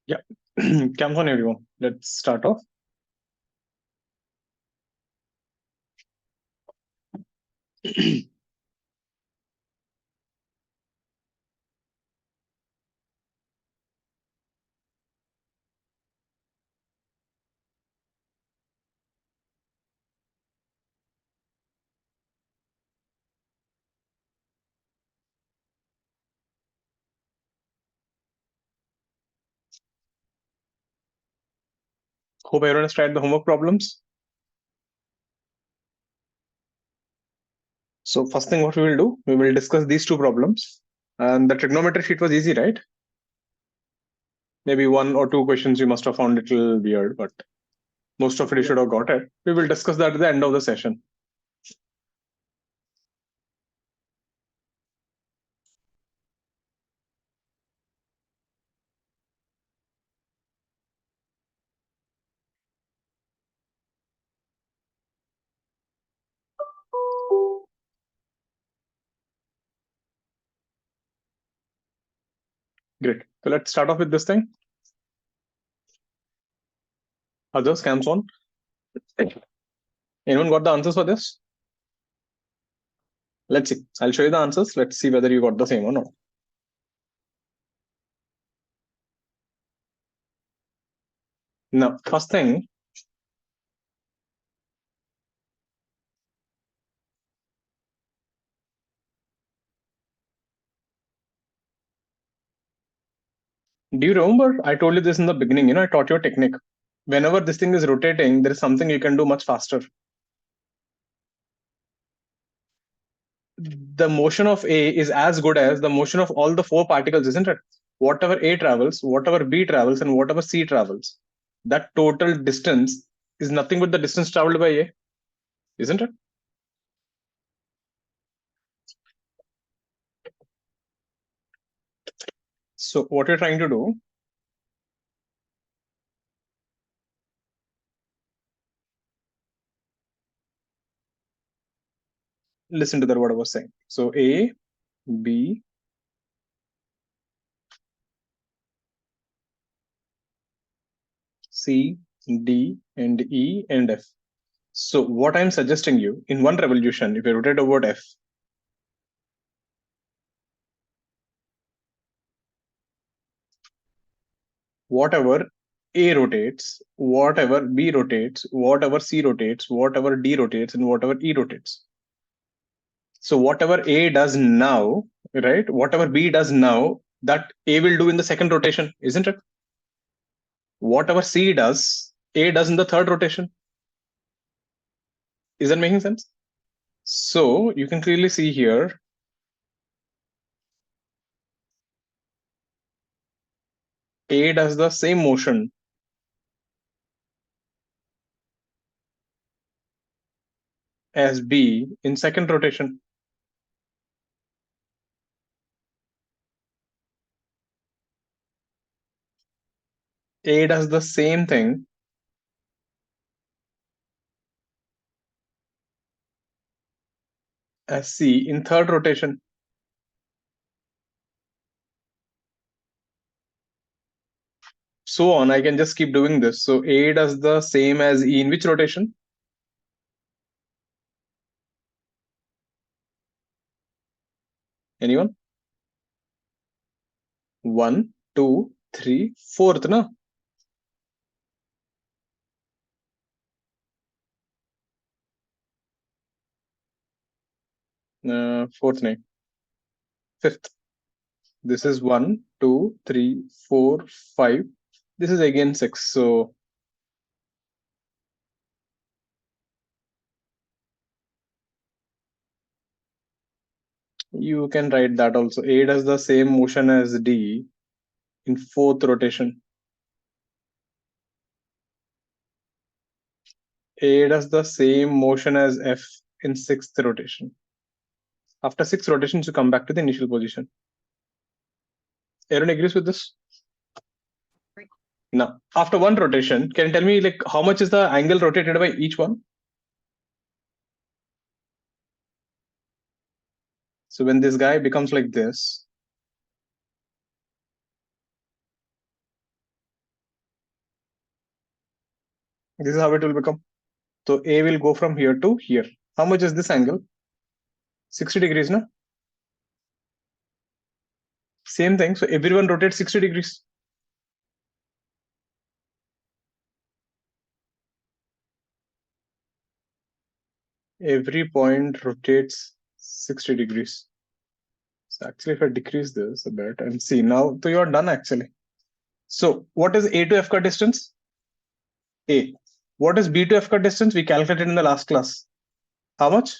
Yeah, come on, everyone. Let's start off. Hope everyone has tried the homework problems. So first thing what we will do, we will discuss these two problems. And the trigonometry sheet was easy, right? Maybe one or two questions you must have found a little weird, but most of it you should have got it. We will discuss that at the end of the session. Great. So let's start off with this thing. Others, cams on. Anyone got the answers for this? Let's see. I'll show you the answers. Let's see whether you got the same or not. Now, first thing, do you remember I told you this in the beginning? I taught you a technique. Whenever this thing is rotating, there is something you can do much faster. The motion of A is as good as the motion of all the four particles, isn't it? Whatever A travels, whatever B travels, and whatever C travels, that total distance is nothing but the distance traveled by A, isn't it? So what you're trying to do, listen to that what I was saying. So A, B, C, D, and E, and F. So what I'm suggesting you, in one revolution, if you rotate over F, whatever A rotates, whatever B rotates, whatever C rotates, whatever D rotates, and whatever E rotates. So whatever A does now, right? Whatever B does now, that A will do in the second rotation, isn't it? Whatever C does, A does in the third rotation. Is that making sense? So you can clearly see here, A does the same motion as B in second rotation. A does the same thing as C in third rotation. So on, I can just keep doing this. So A does the same as E in which rotation? Anyone? 1, 2, 3, fourth, na? Fourth name. Fifth. This is 1, 2, 3, 4, 5. This is again 6. So you can write that also. A does the same motion as D in fourth rotation. A does the same motion as F in sixth rotation. After 6 rotations, you come back to the initial position. Aaron agrees with this? Now, after one rotation, can you tell me like how much is the angle rotated by each one? So when this guy becomes like this, This is how it will become. So A will go from here to here. How much is this angle? 60 degrees, no? Same thing. So everyone rotates 60 degrees. Every point rotates 60 degrees. So actually, if I decrease this a bit and see now, so you're done actually. So what is A to F cut distance? A. What is B to F cut distance? We calculated in the last class. How much?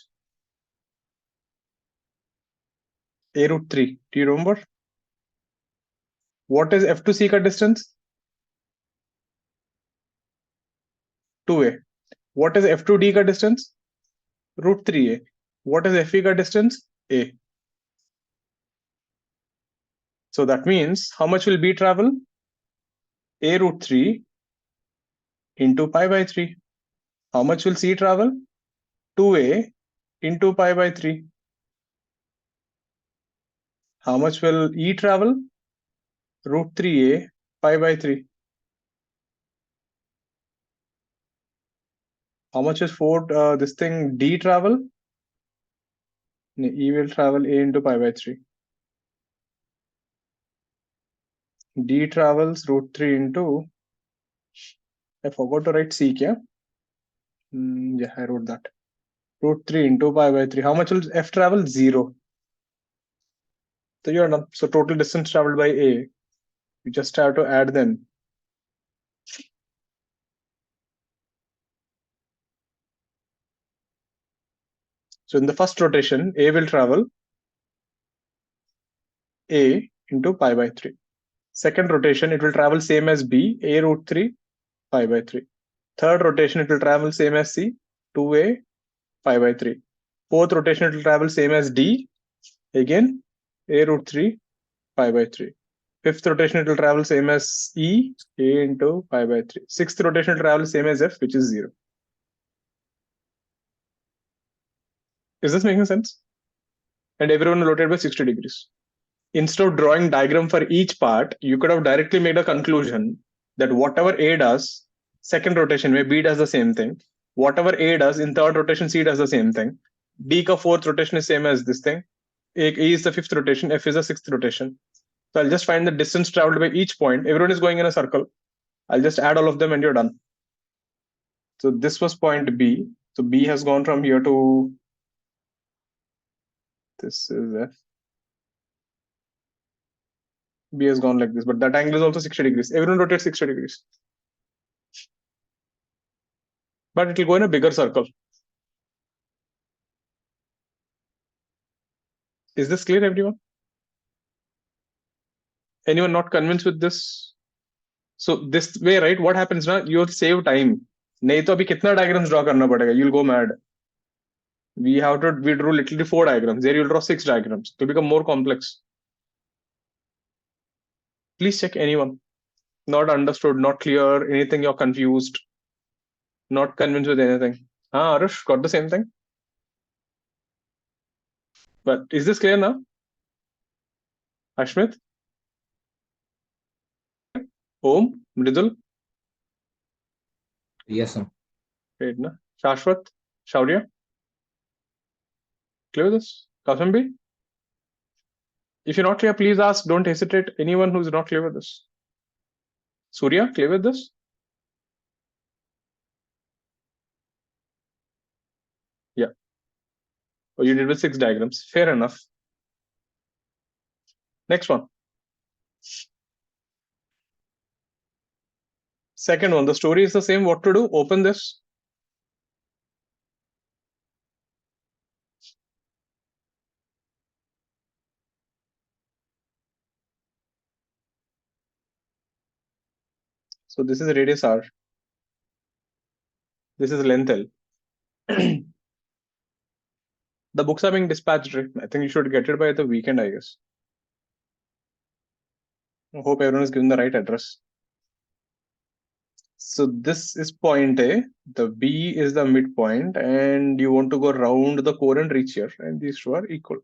A root 3. Do you remember? What is F to C cut distance? 2A. What is F to D cut distance? Root 3A. What is FE cut distance? A. So that means how much will B travel? A root 3 into pi by 3. How much will C travel? 2A into pi by 3. How much will E travel? Root 3A pi by 3. How much is this thing D travel? E will travel A into pi by 3. D travels root 3 into, I forgot to write C, yeah? Yeah, I wrote that. Root 3 into pi by 3. How much will F travel? 0. So you're done. So total distance traveled by A, you just have to add them. So in the first rotation, A will travel A into pi by 3. Second rotation, it will travel same as B, A root 3, pi by 3. Third rotation, it will travel same as C, 2A, pi by 3. Fourth rotation, it will travel same as D, again, A root 3, pi by 3. Fifth rotation, it will travel same as E, A into pi by 3. Sixth rotation, it will travel same as F, which is 0. Is this making sense? And everyone will rotate by 60 degrees. Instead of drawing diagram for each part, you could have directly made a conclusion that whatever A does, second rotation where B does the same thing. Whatever A does in third rotation, C does the same thing. B ka fourth rotation is same as this thing. A is the fifth rotation, F is the sixth rotation. So I'll just find the distance traveled by each point. Everyone is going in a circle. I'll just add all of them and you're done. So this was point B. So B has gone from here to, this is F. B has gone like this, but that angle is also 60 degrees. Everyone rotates 60 degrees. But it will go in a bigger circle. Is this clear, everyone? Anyone not convinced with this? So this way, right? What happens now? You'll save time. नहीं तो अभी कितना diagrams draw करना पड़ेगा? You'll go mad. We drew literally 4 diagrams. There you'll draw 6 diagrams. To become more complex. Please check anyone. Not understood, not clear, anything you're confused, not convinced with anything. Arush, got the same thing? But is this clear now? Ashmit? Om? Mridul? Yes, sir. Great, na? Shashwat? Shaurya? Clear with this? Kausambi? If you're not clear, please ask. Don't hesitate. Anyone who's not clear with this. Surya, clear with this? Yeah. Oh, you did with 6 diagrams. Fair enough. Next one. Second one. The story is the same. What to do? Open this. So this is radius R. This is length L. The books are being dispatched. Right? I think you should get it by the weekend, I guess. I hope everyone is given the right address. So this is point A, the B is the midpoint, and you want to go around the core and reach here, and these two are equal.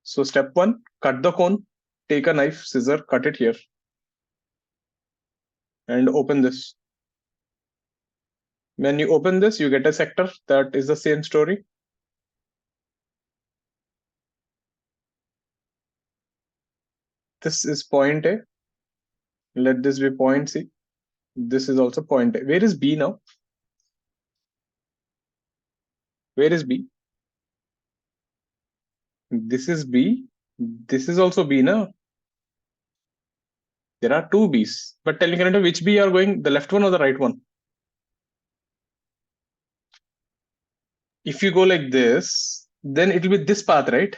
So step 1, cut the cone, take a knife, scissor, cut it here, and open this. When you open this, you get a sector that is the same story. This is point A. Let this be point C. This is also point A. Where is B now? Where is B? This is B. This is also B now. There are two B's. But tell me, which B are going, the left one or the right one? If you go like this, then it will be this path, right?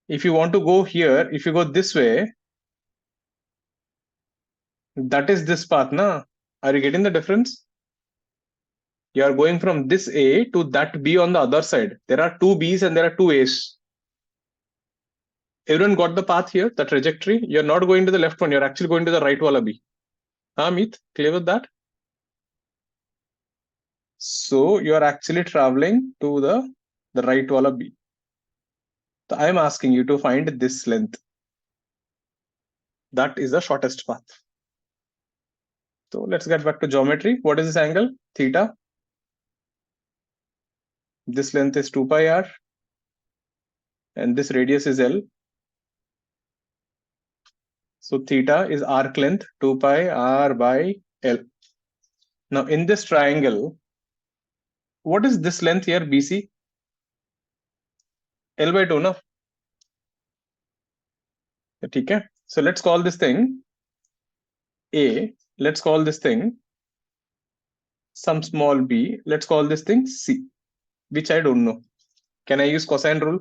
If you want to go here, if you go this way, that is this path, na? Are you getting the difference? You are going from this A to that B on the other side. There are two B's and there are two A's. Everyone got the path here, the trajectory? You're not going to the left one, you're actually going to the right wala B. Meet, clear with that? So you're actually traveling to the right wala B. So I'm asking you to find this length. That is the shortest path. So let's get back to geometry. What is this angle? Theta. This length is 2 pi r. And this radius is L. So theta is arc length 2 pi r by L. Now in this triangle, what is this length here, BC? L by 2, no? Okay. So let's call this thing A. Let's call this thing some small b. Let's call this thing C, which I don't know. Can I use cosine rule?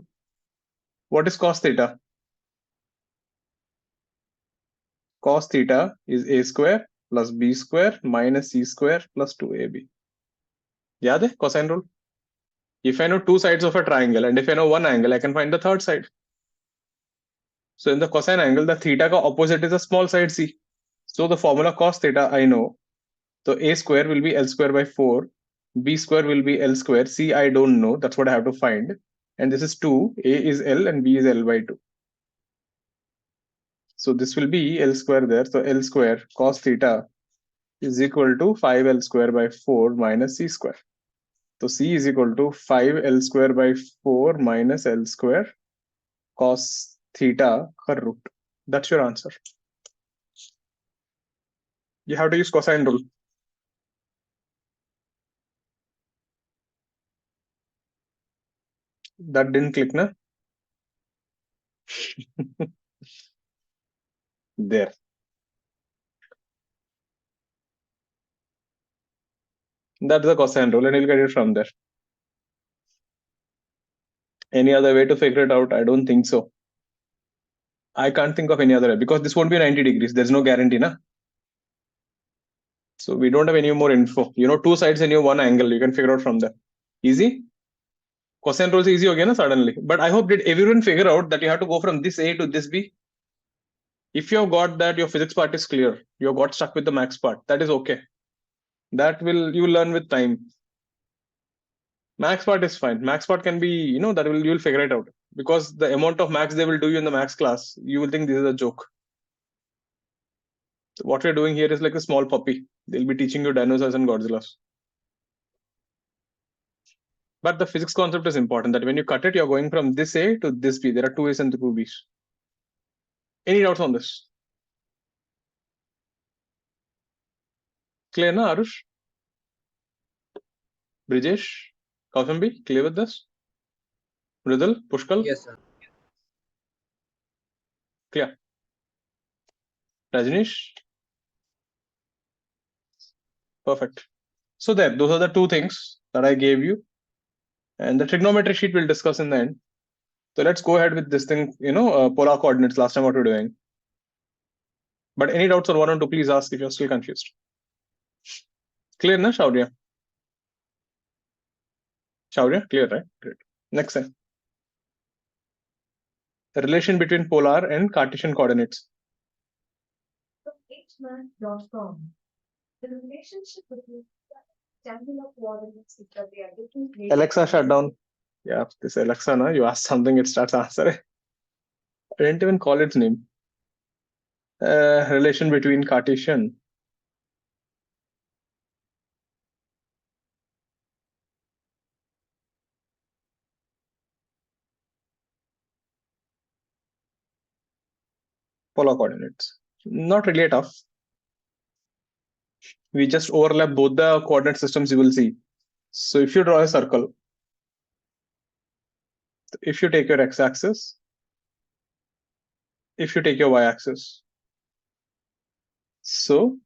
What is cos theta? Cos theta is a square plus b square minus c square plus 2ab. Yaad hai cosine rule? If I know two sides of a triangle and if I know one angle, I can find the third side. So in the cosine angle, the theta ka opposite is a small side c. So the formula cos theta I know. So a square will be L square by 4. B square will be L square. C I don't know. That's what I have to find. And this is 2. A is L and B is L by 2. So this will be L square there. So L square cos theta is equal to 5L square by 4 minus C square. So C is equal to 5L square by 4 minus L square cos theta her root. That's your answer. You have to use cosine rule. That didn't click, na? There. That's the cosine rule and you'll get it from there. Any other way to figure it out? I don't think so. I can't think of any other way because this won't be 90 degrees. There's no guarantee, na? So we don't have any more info. You know, two sides and you one angle. You can figure out from there. Easy? Cosine rules easy again, suddenly. But I hope did everyone figure out that you have to go from this A to this B? If you have got that, your physics part is clear. You have got stuck with the max part. That is okay. That will you learn with time. Max part is fine. Max part can be, you know, that will you will figure it out. Because the amount of max they will do you in the max class, you will think this is a joke. So what we're doing here is like a small puppy. They'll be teaching you dinosaurs and Godzillas. But the physics concept is important that when you cut it, you're going from this A to this B. There are two A's and two B's. Any doubts on this? Clear, na, Arush? Brijesh? Kausambi? Clear with this? Mridul? Pushkal? Yes, sir. Clear. Rajnish? Perfect. So there, those are the two things that I gave you. And the trigonometry sheet we'll discuss in the end. So let's go ahead with this thing, you know, polar coordinates, last time what we're doing. But any doubts on one or two, please ask if you're still confused. Clear, na, Shaurya? Shaurya, clear, right? Great. Next thing. The relation between polar and Cartesian coordinates. HMath.com. The relationship between rectangular coordinates is that they are different. Alexa, shut down. Yeah, this Alexa, na, you ask something, it starts answering. I didn't even call its name. Relation between Cartesian polar coordinates. Not really tough. We just overlap both the coordinate systems, you will see. So if you draw a circle, if you take your x-axis, if you take your y-axis. So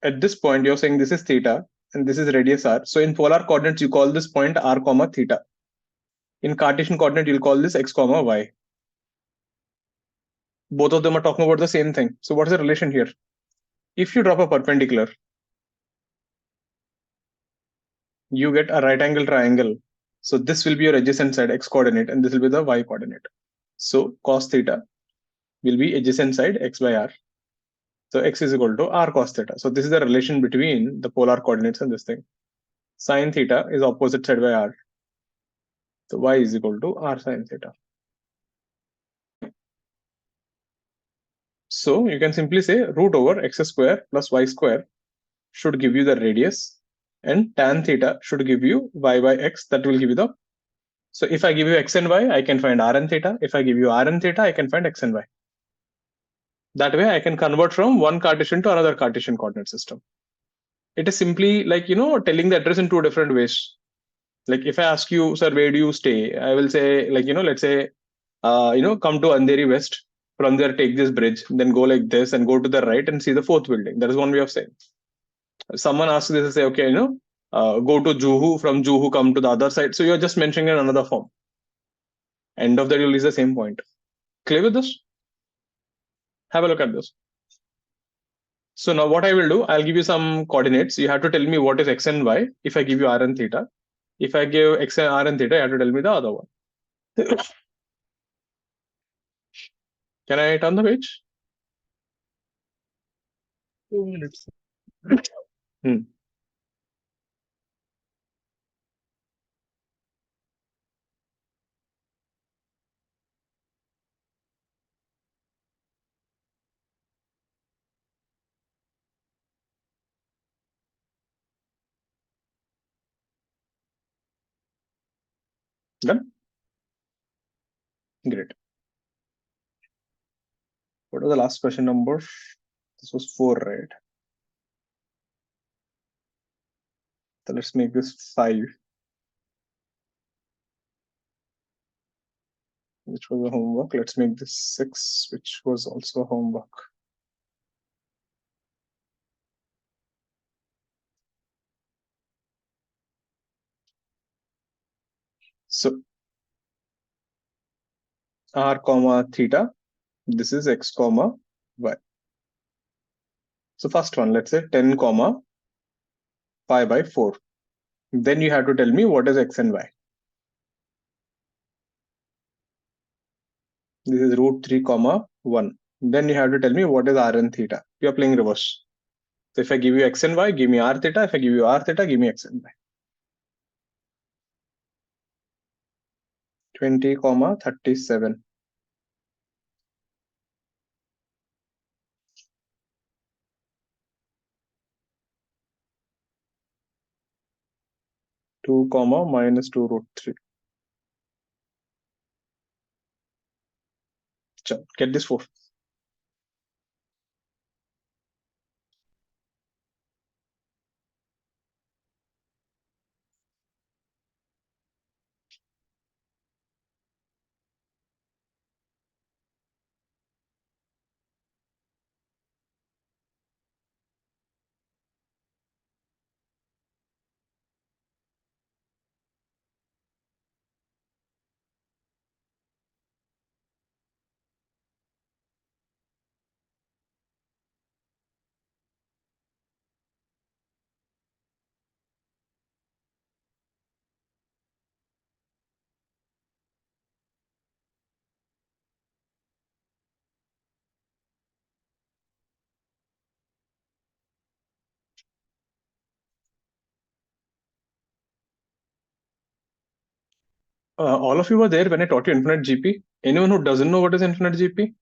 at this point, you're saying this is theta and this is radius r. So in polar coordinates, you call this point r comma theta. In Cartesian coordinate, you'll call this x comma y. Both of them are talking about the same thing. So what's the relation here? If you drop a perpendicular, you get a right angle triangle. So this will be your adjacent side x coordinate and this will be the y coordinate. So cos theta will be adjacent side x by r. So x is equal to r cos theta. So this is the relation between the polar coordinates and this thing. Sin theta is opposite side by r. So y is equal to r sin theta. So you can simply say root over x square plus y square should give you the radius, and tan theta should give you y by x. That will give you the. So if I give you x and y, I can find r and theta. If I give you r and theta, I can find x and y. That way I can convert from one Cartesian to another Cartesian coordinate system. It is simply like, telling the address in two different ways. Like if I ask you, sir, where do you stay? I will say, like, let's say, come to Andheri West. From there, take this bridge, then go like this and go to the right and see the fourth building. That is one way of saying. Someone asks this, say, okay, go to Juhu. From Juhu, come to the other side. So you're just mentioning in another form. End of that, you'll use the same point. Clear with this? Have a look at this. So now what I will do, I'll give you some coordinates. You have to tell me what is x and y if I give you r and theta. If I give x and r and theta, you have to tell me the other one. Can I turn the page? 2 minutes. Done? Great. What was the last question number? This was 4, right? So let's make this 5. Which was a homework. Let's make this 6, which was also a homework. So r comma theta, this is x comma y. So first one, let's say 10 comma pi by 4. Then you have to tell me what is x and y. This is root 3 comma 1. Then you have to tell me what is r and theta. You are playing reverse. So if I give you x and y, give me r theta. If I give you r theta, give me x and y. 20 comma 37. Two comma minus 2 root 3. Get this 4. All of you were there when I taught you infinite GP. Anyone who doesn't know what is infinite GP?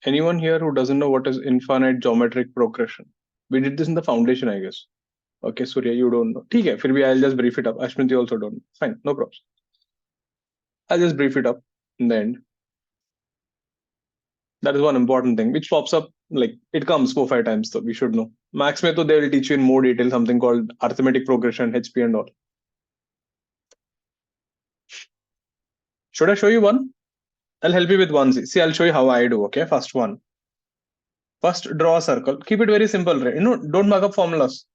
Anyone here who doesn't know what is infinite geometric progression? We did this in the foundation, I guess. Okay, Surya, you don't know. Okay, I'll just brief it up. Ashmit, you also don't know. Fine, no problem. I'll just brief it up in the end. That is one important thing which pops up, like it comes 4-5 times, so we should know. Max mein to they will teach you in more detail something called arithmetic progression, HP and all. Should I show you one? I'll help you with one. See, I'll show you how I do. Okay, first one. First, draw a circle. Keep it very simple, right? Don't mark up formulas.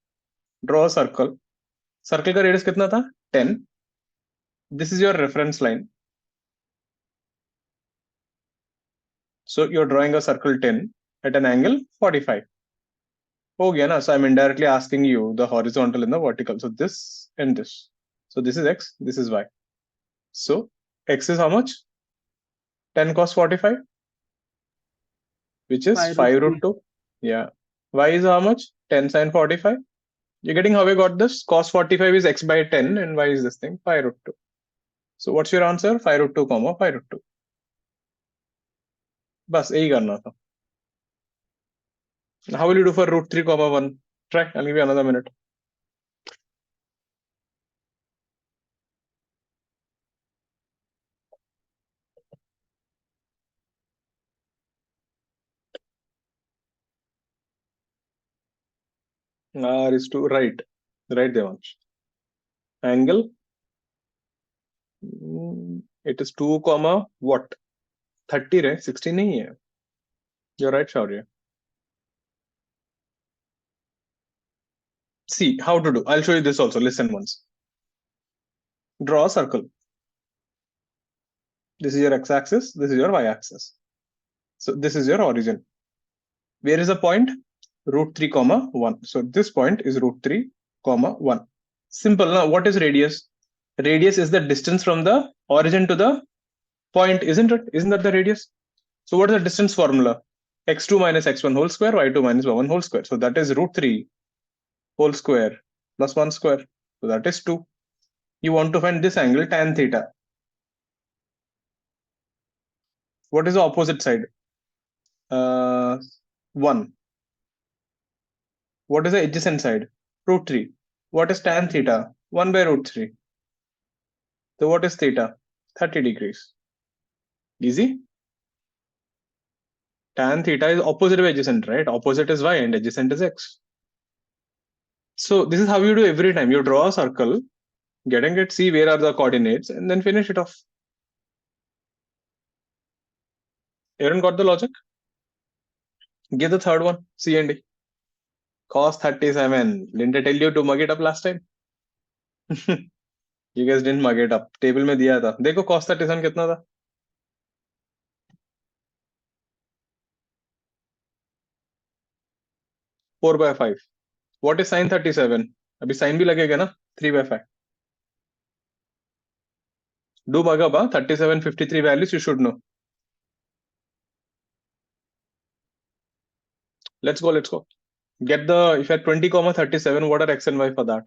Draw a circle. Circle का radius कितना था? 10. This is your reference line. So you're drawing a circle 10 at an angle 45. हो गया ना? So I'm indirectly asking you the horizontal and the vertical. So this and this. So this is x, this is y. So x is how much? 10 cos 45, which is 5 root 2. Yeah. Y is how much? 10 sin 45. You're getting how we got this? Cos 45 is x by 10 and y is this thing, 5 root 2. So what's your answer? 5 root 2 comma 5 root 2. बस यही करना था. How will you do for root 3 comma 1? Try. I'll give you another minute. R is to right. Right, Devansh. Angle. It is 2 comma what? 30 है 60 नहीं है. You're right, Shaurya. See how to do. I'll show you this also. Listen once. Draw a circle. This is your x-axis. This is your y-axis. So this is your origin. Where is the point? Root 3 comma 1. So this point is root 3 comma 1. Simple. Now what is radius? Radius is the distance from the origin to the point, isn't it? Isn't that the radius? So what is the distance formula? X2 minus x1 whole square, y2 minus y1 whole square. So that is root 3 whole square plus 1 square. So that is 2. You want to find this angle tan theta. What is the opposite side? 1. What is the adjacent side? Root 3. What is tan theta? 1 by root 3. So what is theta? 30 degrees. Easy? Tan theta is opposite of adjacent, right? Opposite is y and adjacent is x. So this is how you do every time. You draw a circle, getting it, see where are the coordinates, and then finish it off. Everyone got the logic? Give the third one, C and D. Cos 37. Didn't I tell you to mug it up last time? You guys didn't mug it up. Table में दिया था. देखो cos 37 कितना था? 4 by 5. What is sin 37? अभी sin भी लगेगा ना? 3 by 5. Do mug up, 37, 53 values you should know. Let's go. Get the, if you had 20 comma 37, what are x and y for that?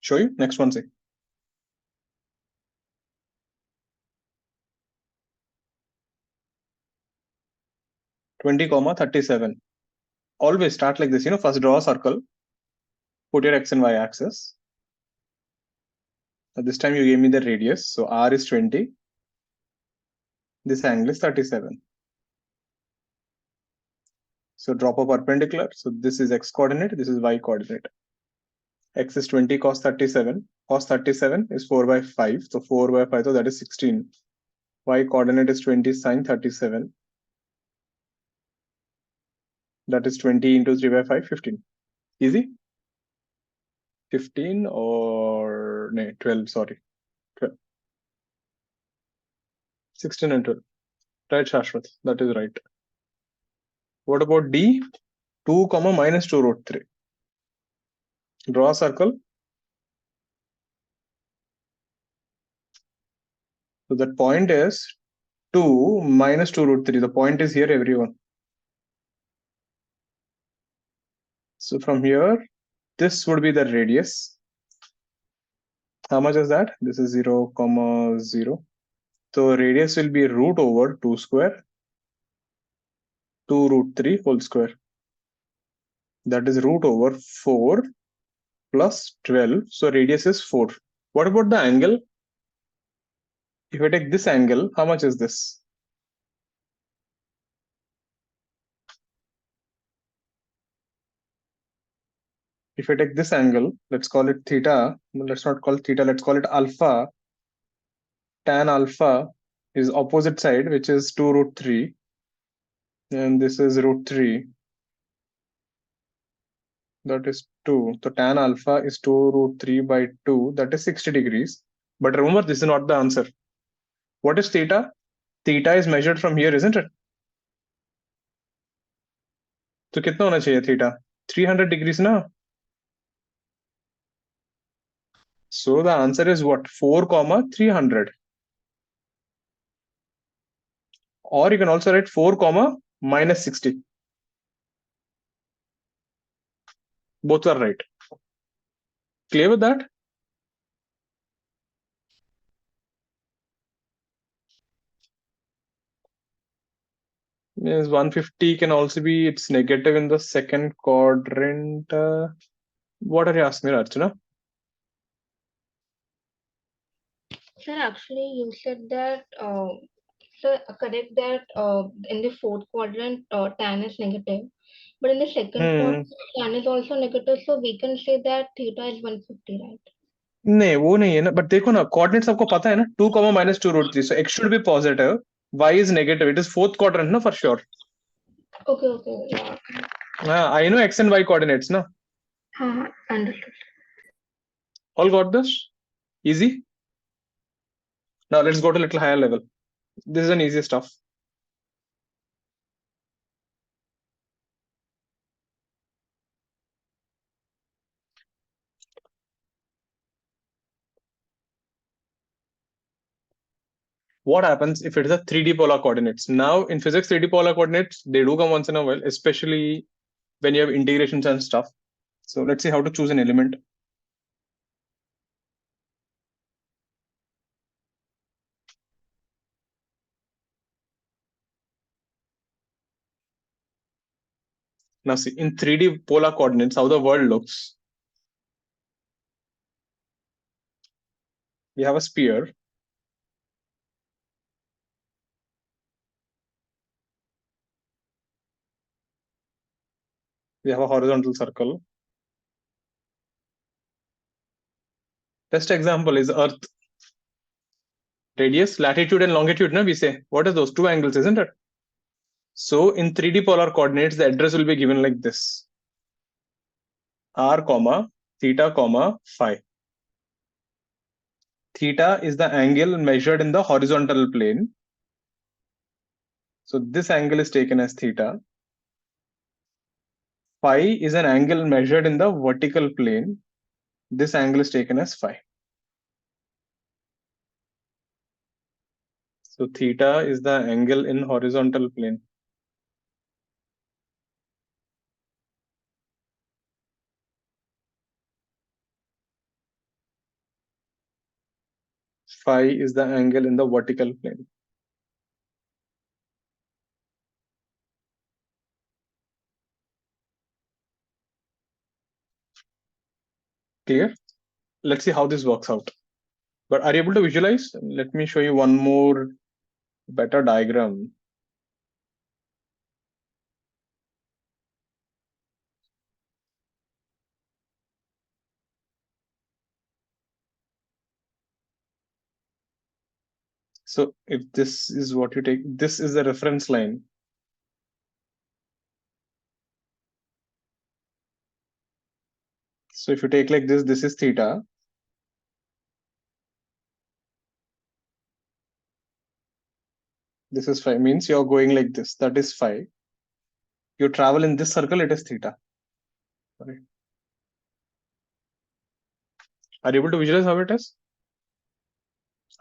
Show you. Next one, say. 20 comma 37. Always start like this, first draw a circle, put your x and y axis. This time you gave me the radius, so r is 20. This angle is 37. So drop a perpendicular. So this is x coordinate, this is y coordinate. X is 20 cos 37. Cos 37 is 4 by 5. So 4 by 5, so that is 16. Y coordinate is 20 sin 37. That is 20 into 3 by 5, 15. Easy? 15 or no, 12, sorry. 12. 16 and 12. Right, Shashwat. That is right. What about D? 2 comma minus 2 root 3. Draw a circle. So that point is 2 minus 2 root 3. The point is here, everyone. So from here, this would be the radius. How much is that? This is 0, 0. So radius will be root over 2 square, 2 root 3 whole square. That is root over 4 plus 12. So radius is 4. What about the angle? If I take this angle, how much is this? If I take this angle, let's call it theta. Let's not call it theta, let's call it alpha. Tan alpha is opposite side, which is 2 root 3. And this is root 3. That is 2. So tan alpha is 2 root 3 by 2. That is 60 degrees. But remember, this is not the answer. What is theta? Theta is measured from here, isn't it? So कितना होना चाहिए theta? 300 degrees ना? So the answer is what? 4 comma 300. Or you can also write 4 comma minus 60. Both are right. Clear with that? Yes, 150 can also be, it's negative in the second quadrant. What are you asking me, Archana? Sir, actually, you said that, correct that in the fourth quadrant, tan is negative, but in the second quadrant, tan is also negative, so we can say that theta is 150, right? नहीं वो नहीं है ना but देखो ना coordinates आपको पता है ना 2 minus 2 root 3 so x should be positive y is negative it is fourth quadrant no for sure Okay, yeah. I know x and y coordinates na Understood. all got this easy now let's go to a little higher level this is an easy stuff what happens if it is a 3D polar coordinates now in physics 3D polar coordinates they do come once in a while especially when you have integrations and stuff so let's see how to choose an element now see in 3D polar coordinates how the world looks we have a sphere we have a horizontal circle best example is earth radius latitude and longitude no we say what are those two angles isn't it so in 3D polar coordinates the address will be given like this r comma theta comma phi theta is the angle measured in the horizontal plane so this angle is taken as theta phi is an angle measured in the vertical plane this angle is taken as phi so theta is the angle in horizontal plane phi is the angle in the vertical plane clear let's see how this works out but are you able to visualize let me show you one more better diagram so if this is what you take this is the reference line so if you take like this is theta this is phi means you're going like this that is phi you travel in this circle it is theta right are you able to visualize how it is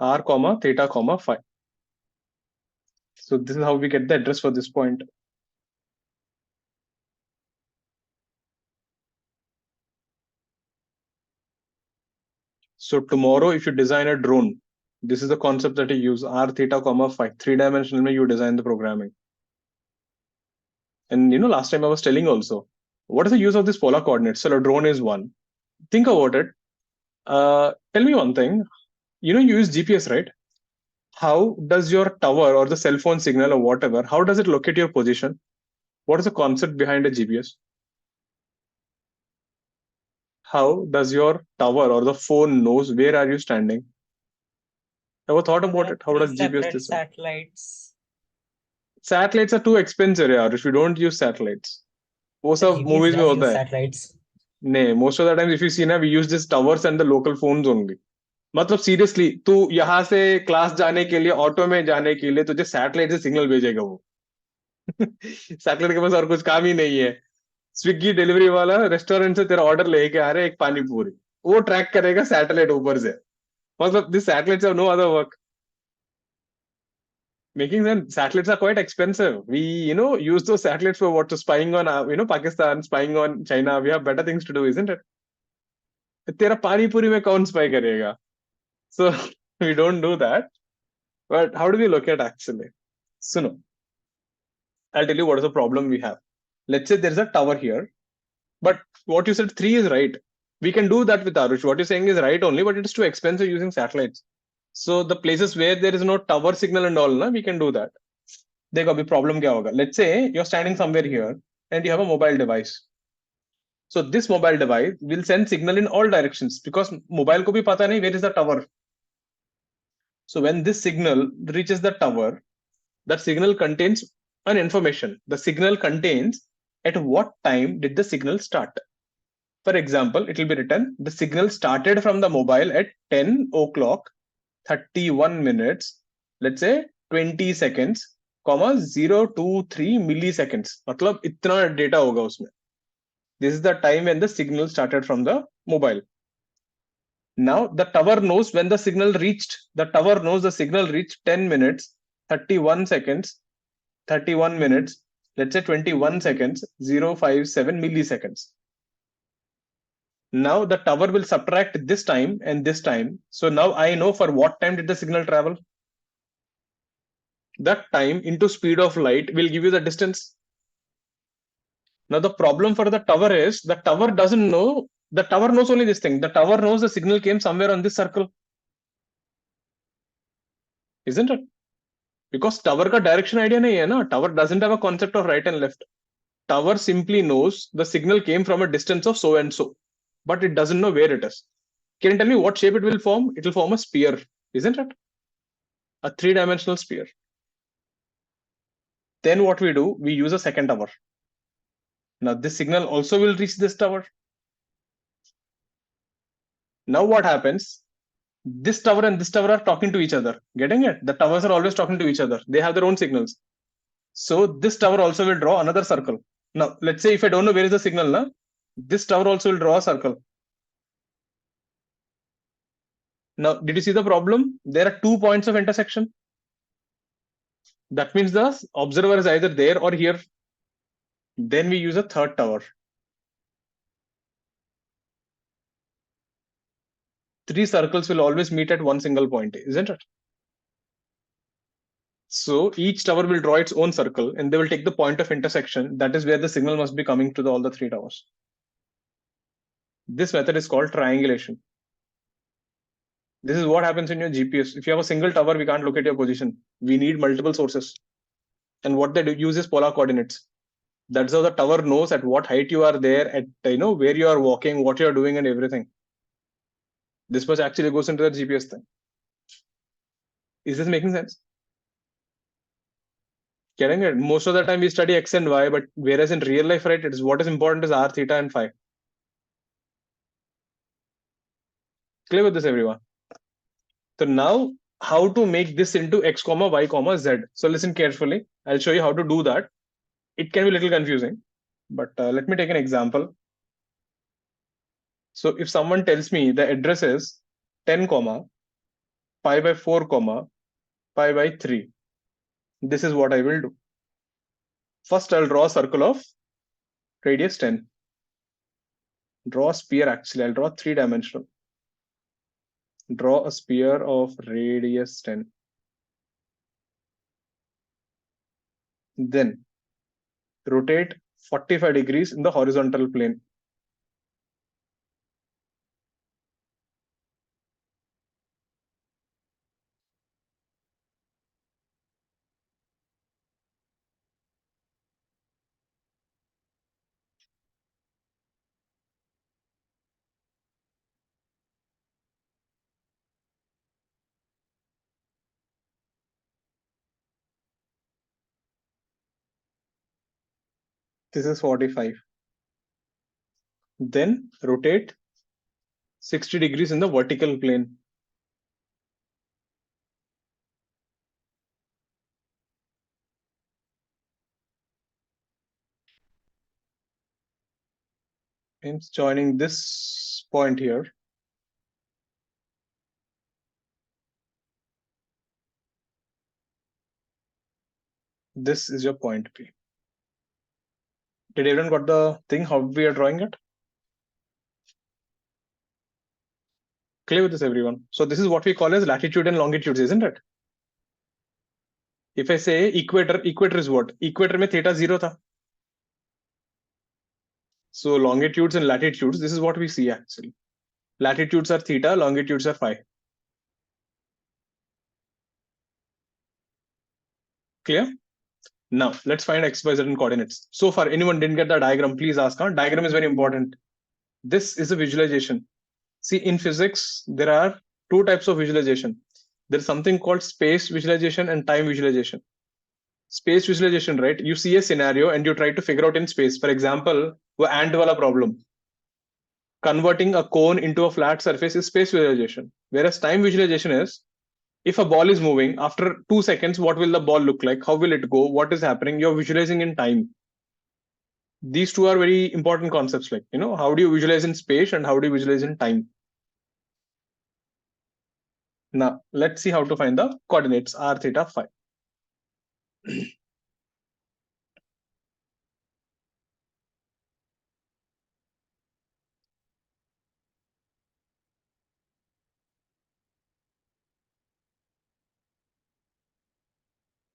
r comma theta comma phi. So this is how we get the address for this point. So tomorrow, if you design a drone, this is the concept that you use, r theta comma phi. 3-dimensional you design the programming. And last time I was telling also, what is the use of this polar coordinates? So a drone is one. Think about it. Tell me one thing. You use GPS, right? How does your tower or the cell phone signal or whatever, how does it locate your position? What is the concept behind a GPS? How does your tower or the phone knows where are you standing? Ever thought about it? How does GPS Separate this? satellites. Satellites are too expensive, yaar. If you don't use satellites, वो The सब GPS movies में does होता use है. satellites. नहीं, most of the times if you see ना, we use this towers and the local phones only. मतलब seriously तू यहाँ से क्लास जाने के लिए ऑटो में जाने के लिए तुझे सैटेलाइट से सिग्नल भेजेगा वो. सैटेलाइट के पास और कुछ काम ही नहीं है. स्विगी डिलीवरी वाला रेस्टोरेंट से तेरा ऑर्डर लेके आ रहे एक पानी पूरी, वो ट्रैक करेगा सैटेलाइट ऊपर से. मतलब this satellites have no other work. Making sense. Satellites are quite expensive. We, use those satellites for what? To spying on, Pakistan, spying on China. We have better things to do, isn't it? तेरा पानी पूरी में कौन spy करेगा? So we don't do that. But how do we look at actually? So no, I'll tell you what is the problem we have. Let's say there's a tower here, but what you said 3 is right. We can do that with Arush. What you're saying is right only, but it is too expensive using satellites. So the places where there is no tower signal and all, we can do that. देखो अभी problem क्या होगा. Let's say you're standing somewhere here and you have a mobile device. So this mobile device will send signal in all directions because mobile को भी पता नहीं where is the tower. So when this signal reaches the tower, that signal contains an information. The signal contains at what time did the signal start. For example, it will be written the signal started from the mobile at 10 o'clock 31 minutes, let's say 20 seconds, 023 milliseconds. मतलब इतना data होगा उसमें. This is the time when the signal started from the mobile. Now the tower knows when the signal reached. The tower knows the signal reached 10 minutes, 31 seconds, 31 minutes, let's say 21 seconds, 057 milliseconds. Now the tower will subtract this time and this time. So now I know for what time did the signal travel. That time into speed of light will give you the distance. Now the problem for the tower is the tower doesn't know. The tower knows only this thing. The tower knows the signal came somewhere on this circle. Isn't it? Because tower का direction idea नहीं है ना. Tower doesn't have a concept of right and left. Tower simply knows the signal came from a distance of so and so, but it doesn't know where it is. Can you tell me what shape it will form? It will form a sphere, isn't it? A 3-dimensional sphere. Then what we do, we use a second tower. Now this signal also will reach this tower. Now what happens? This tower and this tower are talking to each other. Getting it? The towers are always talking to each other. They have their own signals. So this tower also will draw another circle. Now, let's say if I don't know where is the signal, this tower also will draw a circle. Now, did you see the problem? There are 2 points of intersection. That means the observer is either there or here. Then we use a third tower. 3 circles will always meet at one single point, isn't it? So each tower will draw its own circle and they will take the point of intersection. That is where the signal must be coming to all the 3 towers. This method is called triangulation. This is what happens in your GPS. If you have a single tower, we can't locate your position. We need multiple sources. And what they do use is polar coordinates. That's how the tower knows at what height you are there, at where you are walking, what you are doing, and everything. This much actually goes into the GPS thing. Is this making sense? Getting it? Most of the time we study X and Y, but whereas in real life, right, it is what is important is R, theta, and phi. Clear with this, everyone? So now how to make this into X, Y, Z. So listen carefully. I'll show you how to do that. It can be a little confusing, but let me take an example. So if someone tells me the address is 10, pi by 4 comma pi by 3. This is what I will do. First, I'll draw a circle of radius 10. Draw a sphere actually. I'll draw 3-dimensional. Draw a sphere of radius 10. Then rotate 45 degrees in the horizontal plane. This is 45. Then rotate 60 degrees in the vertical plane. Means joining this point here. This is your point P. Did everyone got the thing how we are drawing it? Clear with this, everyone? So this is what we call as latitude and longitudes, isn't it? If I say equator, equator is what? Equator mein theta 0 tha. So longitudes and latitudes, this is what we see actually. Latitudes are theta, longitudes are phi. Clear? Now let's find x, y, z and coordinates. So far, anyone didn't get the diagram, please ask. Huh? Diagram is very important. This is a visualization. See, in physics, there are two types of visualization. There's something called space visualization and time visualization. Space visualization, right? You see a scenario and you try to figure out in space. For example, wo ant wala problem. Converting a cone into a flat surface is space visualization. Whereas time visualization is, if a ball is moving, after 2 seconds, what will the ball look like? How will it go? What is happening? You're visualizing in time. These two are very important concepts. Like, how do you visualize in space and how do you visualize in time? Now, let's see how to find the coordinates r, theta, phi.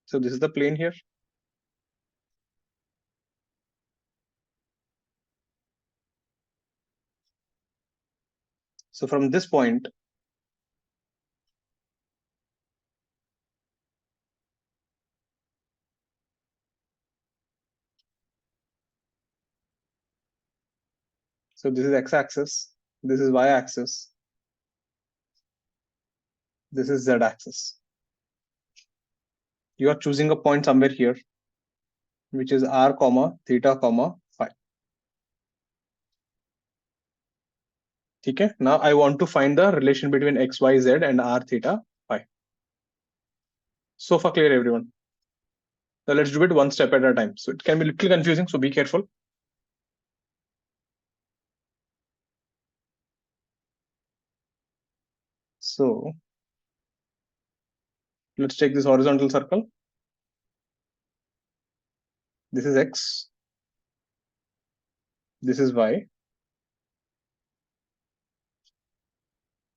So this is the plane here. So from this point, so this is x-axis, this is y-axis, this is z-axis. You are choosing a point somewhere here, which is r, comma, theta, comma, phi. Okay. Now I want to find the relation between x, y, z and r, theta, phi. So far clear, everyone? Now let's do it one step at a time. So it can be a little confusing, so be careful. So let's take this horizontal circle. This is x. This is y.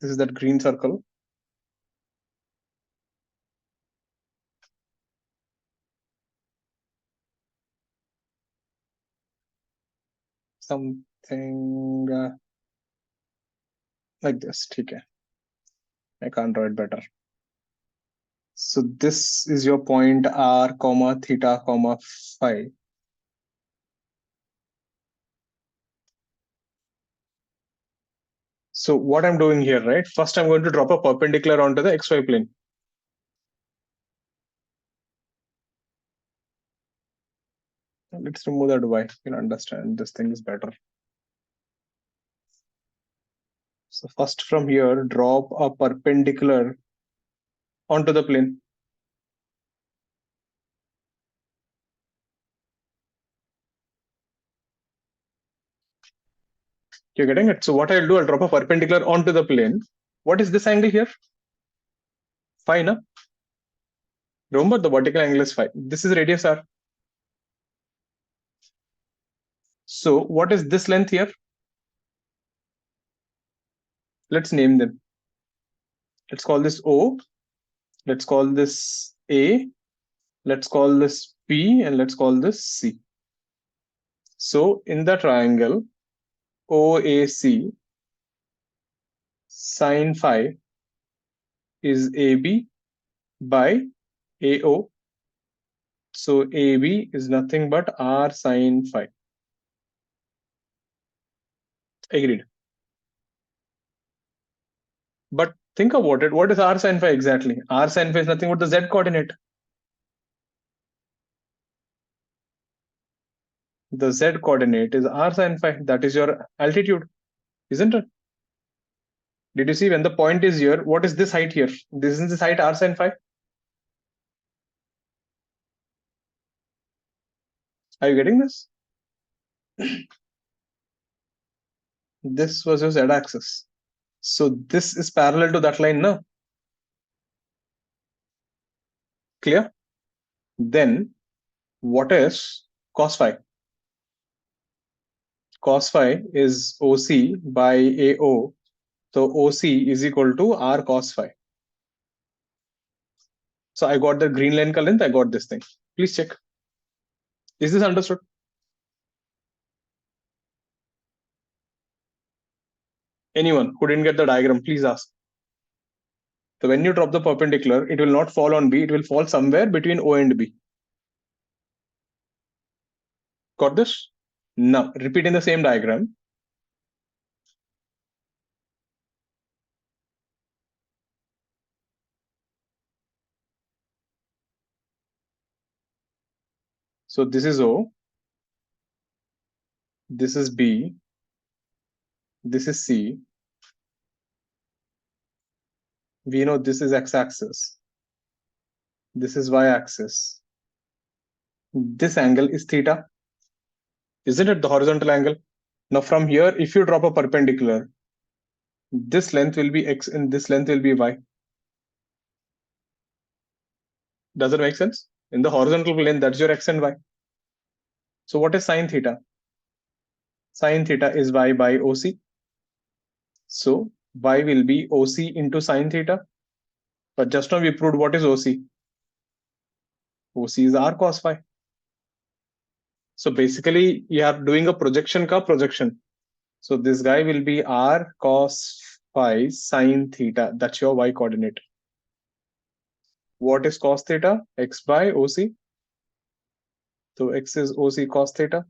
This is that green circle. Something like this. Okay. I can't draw it better. So this is your point r, comma, theta, comma, phi. So what I'm doing here, right? First, I'm going to drop a perpendicular onto the xy plane. Let's remove that y. You'll understand this thing is better. So first from here, drop a perpendicular onto the plane. You're getting it? So what I'll do, I'll drop a perpendicular onto the plane. What is this angle here? Phi, na? Remember, the vertical angle is phi. This is radius r. So what is this length here? Let's name them. Let's call this O. Let's call this A. Let's call this P, and let's call this C. So in the triangle OAC, sine phi is AB by AO. So AB is nothing but R sine phi. Agreed. But think about it. What is R sine phi exactly? R sine phi is nothing but the Z coordinate. The Z coordinate is R sine phi. That is your altitude, isn't it? Did you see when the point is here? What is this height here? This is this height R sine phi. Are you getting this? This was your Z axis. So this is parallel to that line now. Clear? Then what is cos phi? Cos phi is OC by AO. So OC is equal to R cos phi. So I got the green line length, I got this thing. Please check. Is this understood? Anyone who didn't get the diagram, please ask. So when you drop the perpendicular, it will not fall on B, it will fall somewhere between O and B. Got this? Now, repeating the same diagram. So this is O, this is B, this is C. We know this is x-axis, this is y-axis. This angle is theta. Isn't it the horizontal angle? Now from here, if you drop a perpendicular, this length will be x and this length will be y. Does it make sense? In the horizontal plane, that's your x and y. So what is sine theta? Sine theta is y by OC. So y will be OC into sine theta. But just now we proved what is OC. OC is R cos phi. So basically, you are doing a projection ka projection. So this guy will be R cos phi sine theta. That's your y coordinate. What is cos theta? X by OC. So X is OC cos theta.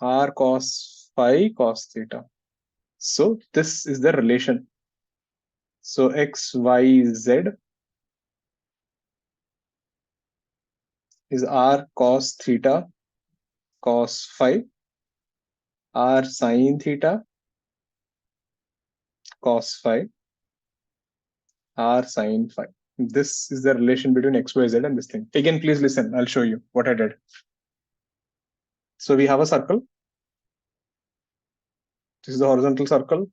R cos phi cos theta. So this is the relation. So X, Y, Z is R cos theta cos phi, R sine theta cos phi, R sine phi. This is the relation between X, Y, Z and this thing. Again, please listen. I'll show you what I did. So we have a circle. This is the horizontal circle.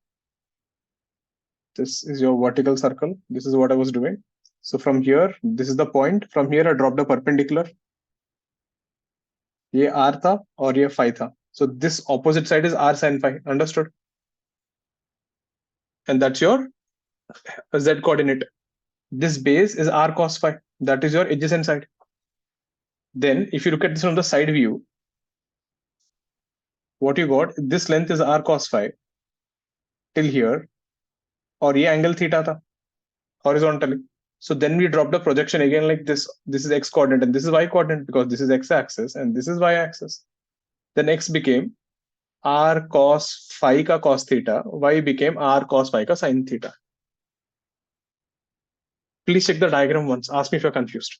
This is your vertical circle. This is what I was doing. So from here, this is the point. From here, I dropped a perpendicular. ये R था और ये phi था. So this opposite side is R sin phi. Understood? And that's your Z coordinate. This base is R cos phi. That is your adjacent side. Then if you look at this from the side view, what you got, this length is R cos phi till here. और ये angle theta था horizontally. So then we dropped the projection again like this. This is X coordinate and this is Y coordinate because this is X axis and this is Y axis. Then X became R cos phi ka cos theta. Y became R cos phi ka sin theta. Please check the diagram once. Ask me if you're confused.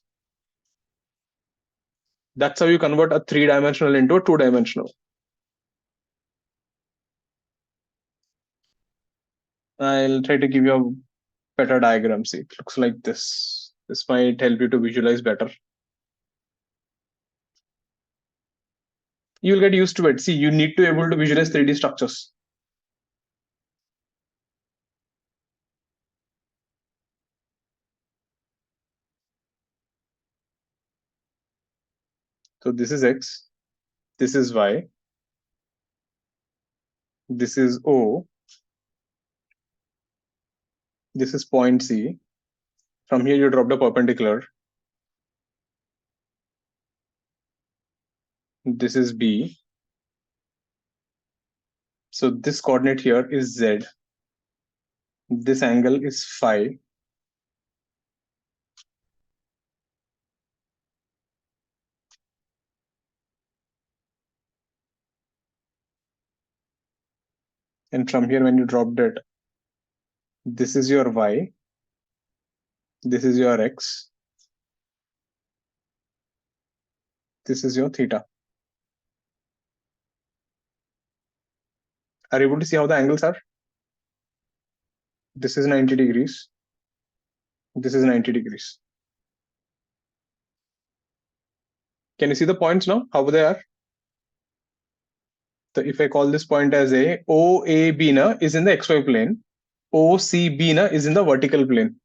That's how you convert a 3-dimensional into a 2-dimensional. I'll try to give you a better diagram. See, it looks like this. This might help you to visualize better. You'll get used to it. See, you need to be able to visualize 3D structures. So this is X, this is Y, this is O, this is point C. From here, you drop the perpendicular. This is B. So this coordinate here is Z. This angle is phi. And from here, when you drop that, this is your Y, this is your X, this is your theta. Are you able to see how the angles are? This is 90 degrees. This is 90 degrees. Can you see the points now? How they are? So if I call this point as a OAB na is in the XY plane, OCB na is in the vertical plane.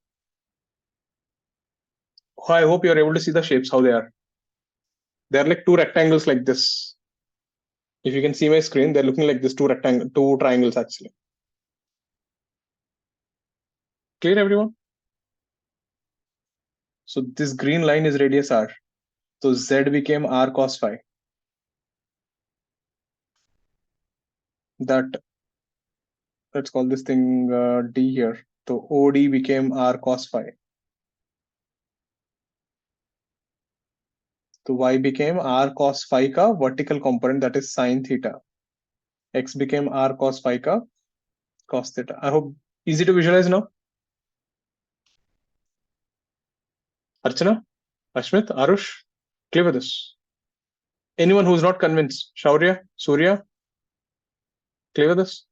I hope you're able to see the shapes, how they are. They're like two rectangles like this. If you can see my screen, they're looking like this, two triangles actually. Clear, everyone? So this green line is radius R. So Z became R cos phi. That, let's call this thing D here. So OD became R cos phi. So Y became R cos phi ka vertical component, that is sine theta. X became R cos phi ka cos theta. I hope easy to visualize now. Archana, Ashmit, Arush, clear with this? Anyone who's not convinced? Shaurya, Surya, clear with this?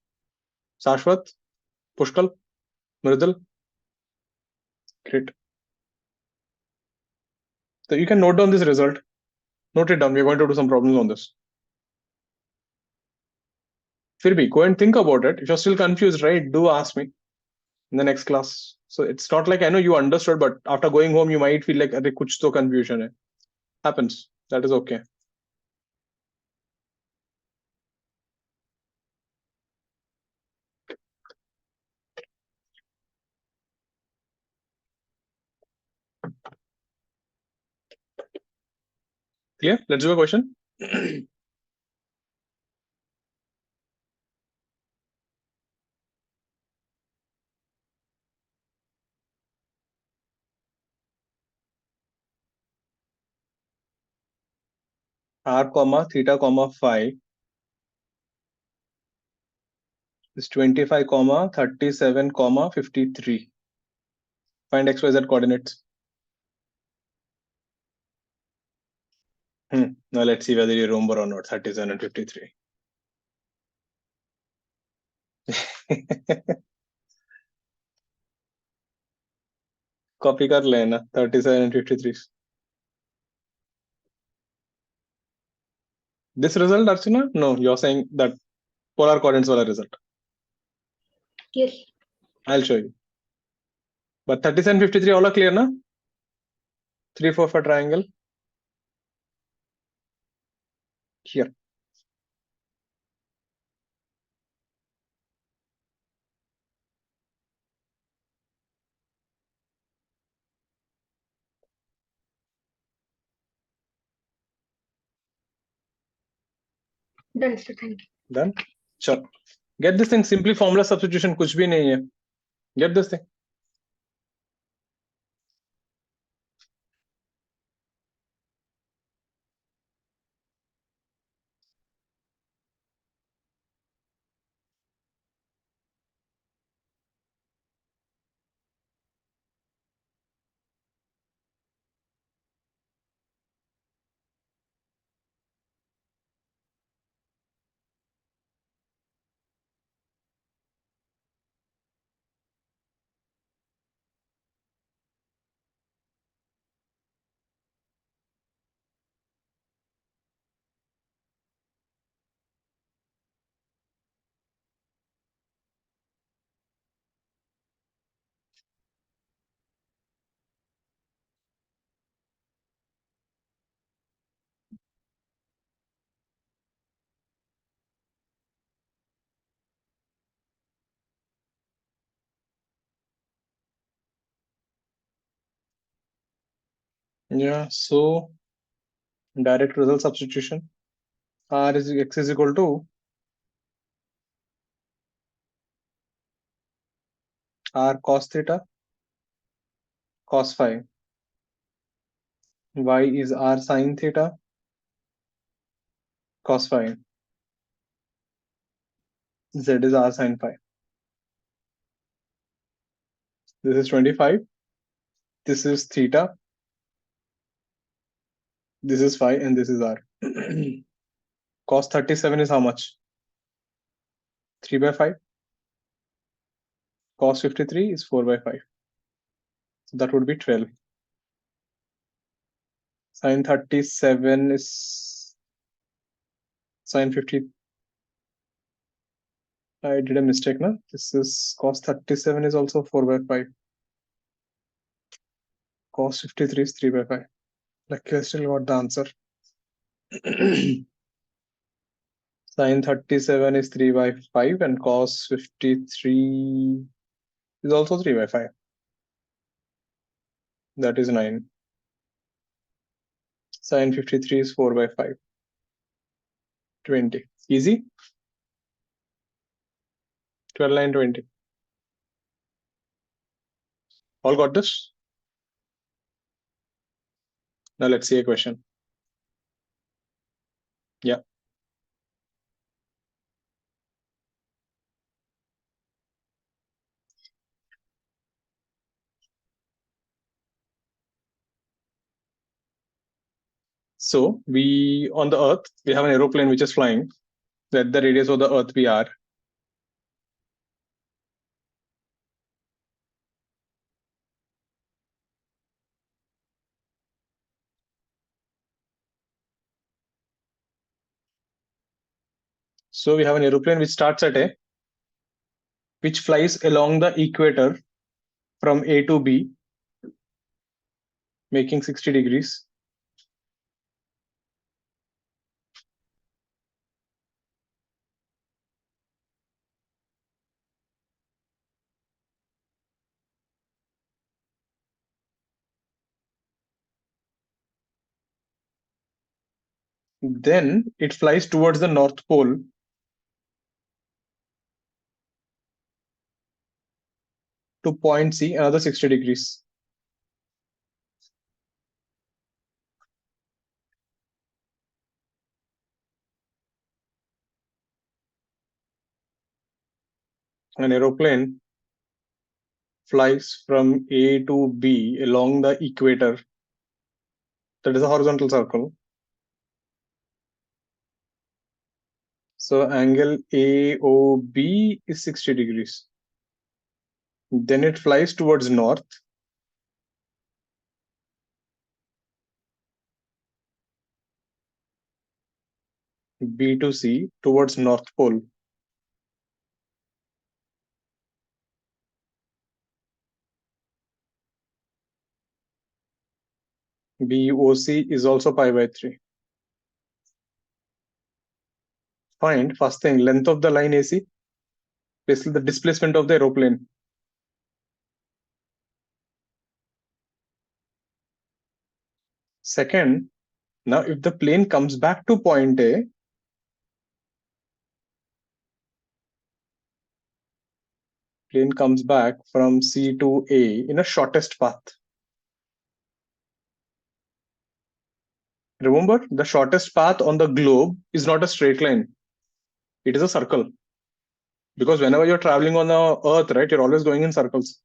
Sashwat, Pushkal, Mridal? Great. So you can note down this result. Note it down. We're going to do some problems on this. Firbi, go and think about it. If you're still confused, right, do ask me in the next class. So it's not like I know you understood, but after going home, you might feel like "Arre, kuch to confusion hai." Happens. That is okay. Clear? Let's do a question. R comma theta comma phi is 25 comma 37 comma 53. Find XYZ coordinates. Now let's see whether you remember or not. 37 and 53. Copy कर लेना 37 and 53. This result, Archana? No, you're saying that polar coordinates wala result. Yes. I'll show you. But 37 and 53 all are clear, na? 3, 4 for triangle. Here. Done, sir. Thank you. Done? Sure. Get this thing. Simply formula substitution. कुछ भी नहीं है. Get this thing. Yeah, so direct result substitution. R is x is equal to r cos theta cos phi. Y is r sin theta cos phi. Z is r sin phi. This is 25. This is theta. This is phi, and this is r. Cos 37 is how much? 3 by 5. Cos 53 is 4 by 5. So that would be 12. Sin 37 is sin 50. I did a mistake now. This is cos 37 is also 4 by 5. Cos 53 is 3 by 5. Luckily, I still got the answer. Sin 37 is 3 by 5 and cos 53 is also 3 by 5. That is 9. Sin 53 is 4 by 5. 20. Easy? 12, 9, 20. All got this? Now let's see a question. Yeah. So we, on the Earth, we have an aeroplane which is flying. Let the radius of the Earth be r. So we have an aeroplane which starts at A, which flies along the equator from A to B, making 60 degrees. Then it flies towards the North Pole to point C, another 60 degrees. An aeroplane flies from A to B along the equator. That is a horizontal circle. So angle AOB is 60 degrees. Then it flies towards north. B to C towards North Pole. BOC is also pi by 3. Find, first thing, length of the line AC, basically the displacement of the aeroplane. Second, now if the plane comes back to point A, plane comes back from C to A in a shortest path. Remember, the shortest path on the globe is not a straight line. It is a circle. Because whenever you're traveling on the Earth, right, you're always going in circles.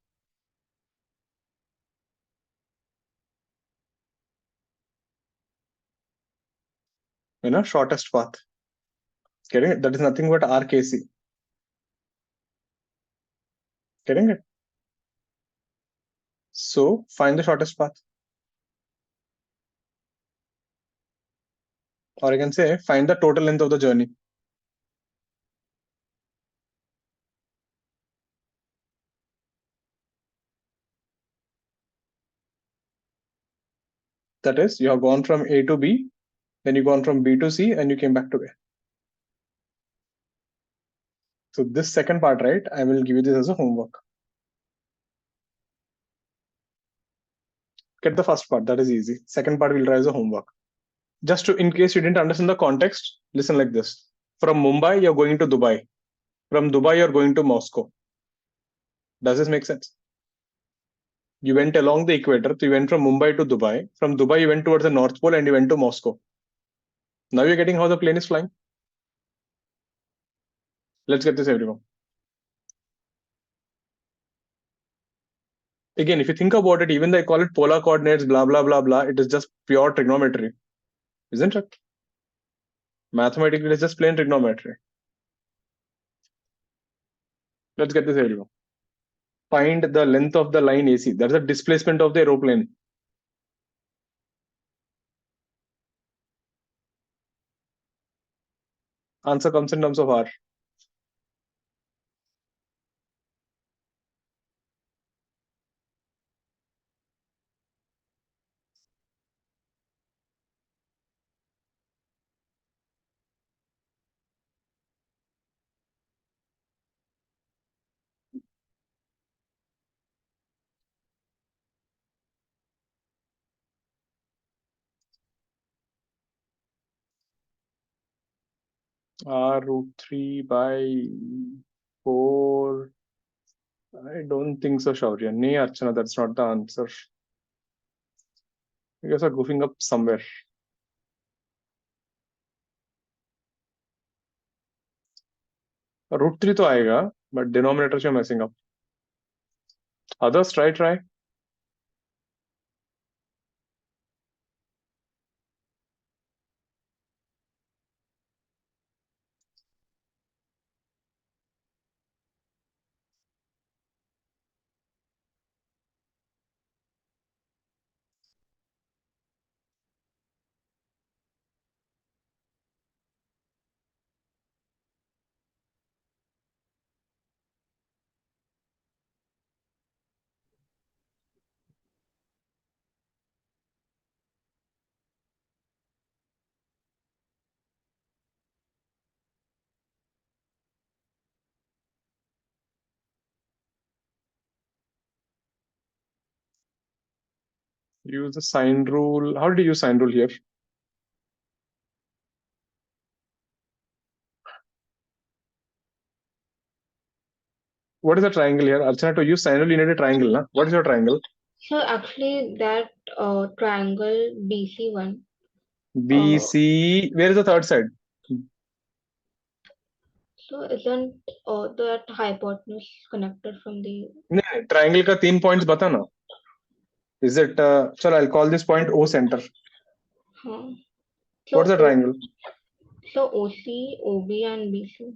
You know, shortest path. Getting it? That is nothing but RKC. Getting it? So find the shortest path. Or I can say find the total length of the journey. That is, you have gone from A to B, then you've gone from B to C, and you came back to A. So this second part, right, I will give you this as a homework. Get the first part, that is easy. Second part will try as a homework. Just to, in case you didn't understand the context, listen like this. From Mumbai, you're going to Dubai. From Dubai, you're going to Moscow. Does this make sense? You went along the equator, so you went from Mumbai to Dubai. From Dubai, you went towards the North Pole and you went to Moscow. Now you're getting how the plane is flying. Let's get this, everyone. Again, if you think about it, even they call it polar coordinates, blah, blah, blah, blah, it is just pure trigonometry, isn't it? Mathematically, it's just plain trigonometry. Let's get this, everyone. Find the length of the line AC. That's the displacement of the aeroplane. Answer comes in terms of R. R root 3 by 4. I don't think so, Shaurya. Nee, Archana, that's not the answer. You guys are goofing up somewhere. Root 3 to aega, but denominators you're messing up. Others, try. Use the sine rule. How did you use sine rule here? What is the triangle here? Archana, to use sine rule, you need a triangle, na? What is your triangle? So actually that triangle BC1. BC. Where is the third side? So isn't that hypotenuse connected from the नहीं, triangle का 3 points बता ना. Is it? Chalo, I'll call this point O center. huh? What's the triangle? So OC, OB and BC.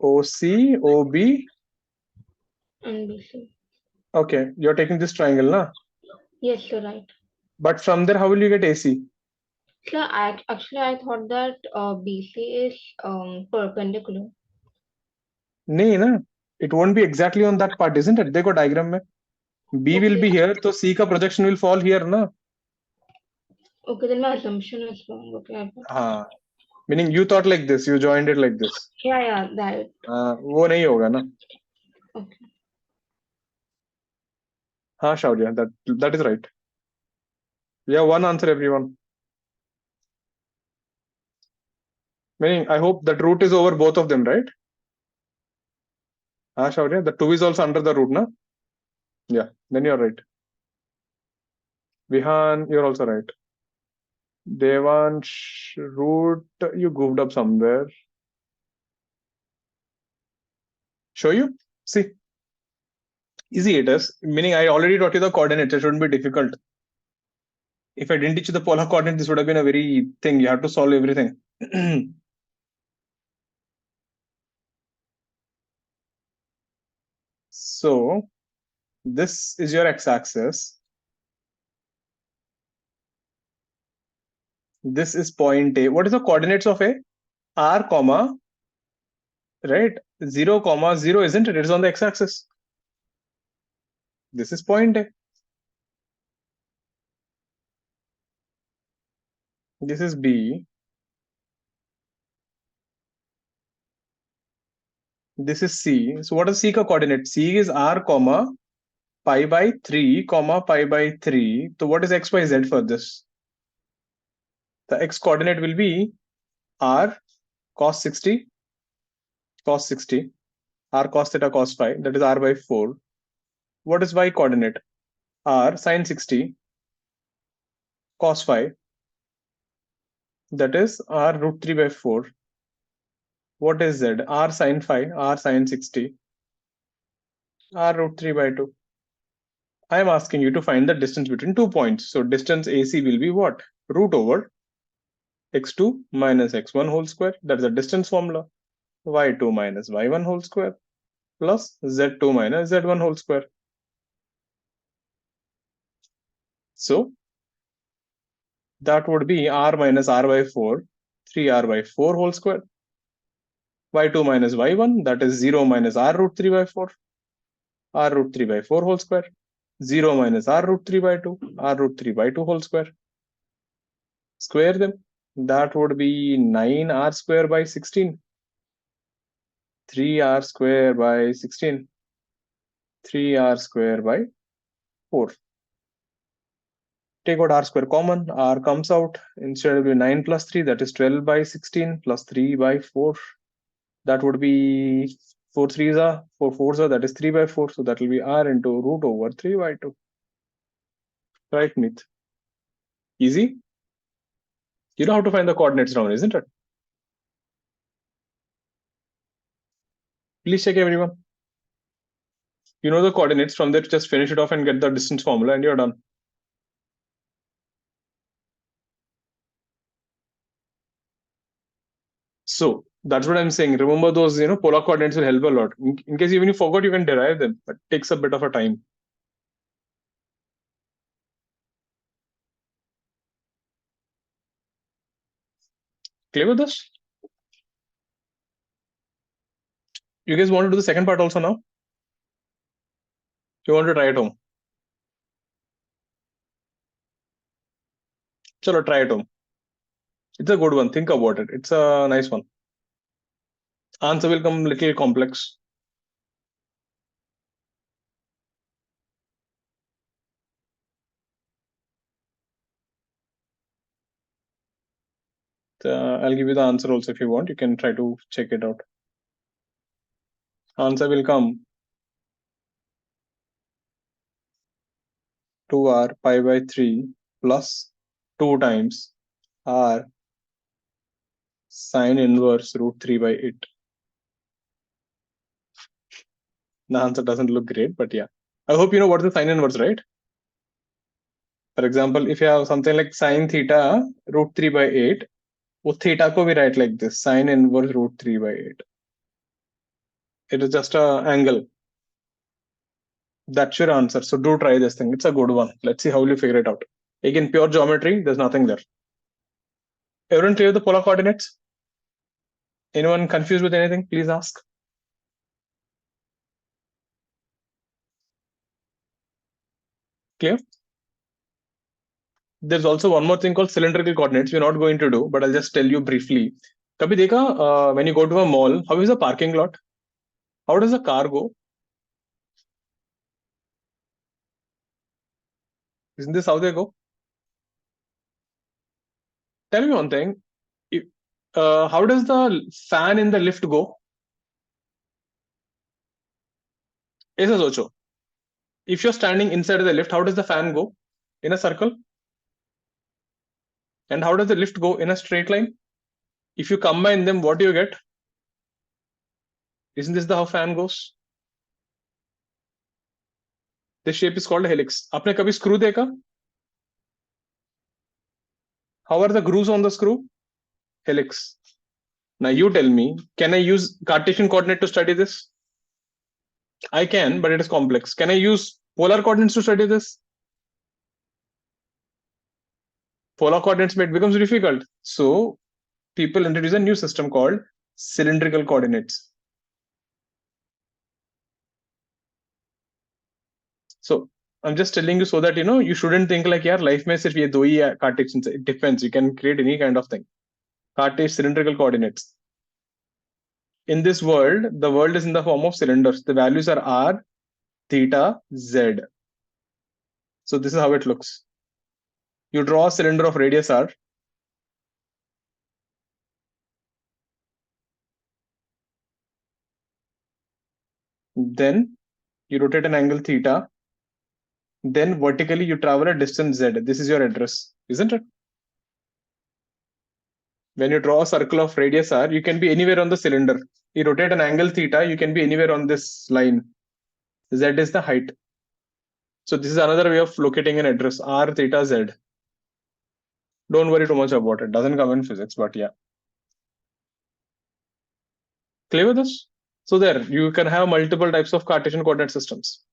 OC, OB. And BC. Okay, you're taking this triangle, na? Yes, you're right. But from there, how will you get AC? So I thought that BC is perpendicular. नहीं ना. It won't be exactly on that part, isn't it? देखो diagram में. B will be here, so C का projection will fall here, na? Okay, then my assumption is wrong. Okay. हाँ. Meaning you thought like this, you joined it like this. Yeah, that. वो नहीं होगा ना. Okay. हाँ, Shaurya, that is right. Yeah, one answer, everyone. Meaning, I hope that root is over both of them, right? Ah, Shaurya, the 2 is also under the root, na? Yeah, then you're right. Vihan, you're also right. Devansh, root, you goofed up somewhere. Show you? See. Easy it is. Meaning, I already taught you the coordinates. It shouldn't be difficult. If I didn't teach you the polar coordinate, this would have been a very thing. You have to solve everything. So, this is your x-axis. This is point A. What is the coordinates of A? R, comma, right? 0, comma, 0, isn't it? It is on the x-axis. This is point A. This is B. This is C. So what is C ka coordinate? C is R, comma, pi by 3, comma pi by 3. So what is x, y, z for this? The x coordinate will be r cos 60, r cos theta cos phi, that is r by 4. What is y coordinate? R sin 60 cos phi, that is r root 3 by 4. What is z? R sin phi, r sin 60, r root 3 by 2. I am asking you to find the distance between 2 points. So distance AC will be what? Root over x2 minus x1 whole square. That's the distance formula. Y2 minus y1 whole square plus z2 minus z1 whole square. So that would be r minus r by 4, 3r by 4 whole square. Y2 minus y1, that is 0 minus r root 3 by 4, r root 3 by 4 whole square. 0 minus r root 3 by 2, r root 3 by 2 whole square. Square them. That would be 9r square by 16. 3r square by 16. 3r square by 4. Take out r square common. R comes out. Instead of 9 plus 3, that is 12 by 16 plus 3 by 4. That would be 4 3s are 4 4s are, that is 3 by 4. So that will be r into root over 3 by 2. Right, Meet? Easy? You know how to find the coordinates now, isn't it? Please check, everyone. You know the coordinates. From there, just finish it off and get the distance formula and you're done. So that's what I'm saying. Remember those, polar coordinates will help a lot. In case even you forgot, you can derive them, but it takes a bit of a time. Clear with this? You guys want to do the second part also now? You want to try it home? Chalo, try it home. It's a good one. Think about it. It's a nice one. Answer will come little complex. I'll give you the answer also if you want. You can try to check it out. Answer will come 2r pi by 3 plus 2 times r sine inverse root 3 by 8. The answer doesn't look great, but yeah. I hope you know what is the sine inverse, right? For example, if you have something like sine theta root 3 by 8, वो theta को भी write like this, sine inverse root 3 by 8. It is just an angle. That's your answer. So do try this thing. It's a good one. Let's see how you figure it out. Again, pure geometry, there's nothing there. Everyone clear the polar coordinates? Anyone confused with anything? Please ask. Clear? There's also one more thing called cylindrical coordinates. We're not going to do, but I'll just tell you briefly. Kabhi dekha, when you go to a mall, how is the parking lot? How does a car go? Isn't this how they go? Tell me one thing. How does the fan in the lift go? ऐसा सोचो. If you're standing inside the lift, how does the fan go? In a circle? And how does the lift go? In a straight line? If you combine them, what do you get? Isn't this the how fan goes? This shape is called a helix. आपने कभी screw देखा? How are the grooves on the screw? Helix. Now you tell me, can I use Cartesian coordinate to study this? I can, but it is complex. Can I use polar coordinates to study this? Polar coordinates becomes difficult. So people introduce a new system called cylindrical coordinates. So I'm just telling you so that you shouldn't think like, yeah, life mein sirf ye do hi Cartesian. It depends. You can create any kind of thing. Cartesian cylindrical coordinates. In this world, the world is in the form of cylinders. The values are r, theta, z. So this is how it looks. You draw a cylinder of radius r. Then you rotate an angle theta. Then vertically you travel a distance z. This is your address, isn't it? When you draw a circle of radius r, you can be anywhere on the cylinder. You rotate an angle theta, you can be anywhere on this line. Z is the height. So this is another way of locating an address, r theta z. Don't worry too much about it. Doesn't come in physics, but yeah. Clear with this? So there, you can have multiple types of Cartesian coordinate systems.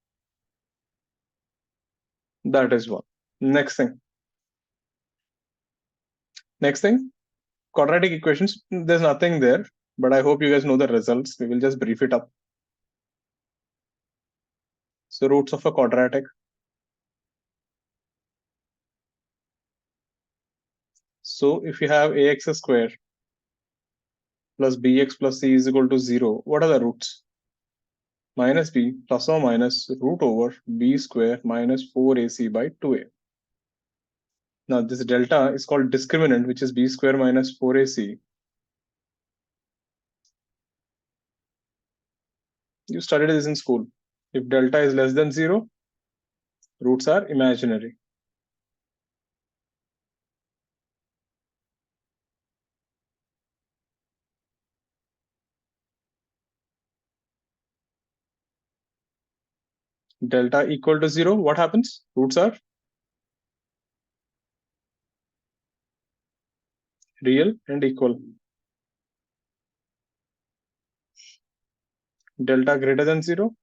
That is one. Next thing. Next thing, quadratic equations. There's nothing there, but I hope you guys know the results. We will just brief it up. So roots of a quadratic. So if you have ax square plus bx plus c is equal to 0, what are the roots? Minus b plus or minus root over b square minus 4ac by 2a. Now this delta is called discriminant, which is b square minus 4ac. You studied this in school. If delta is less than 0, roots are imaginary. Delta equal to 0, what happens? Roots are real and equal. Delta greater than 0,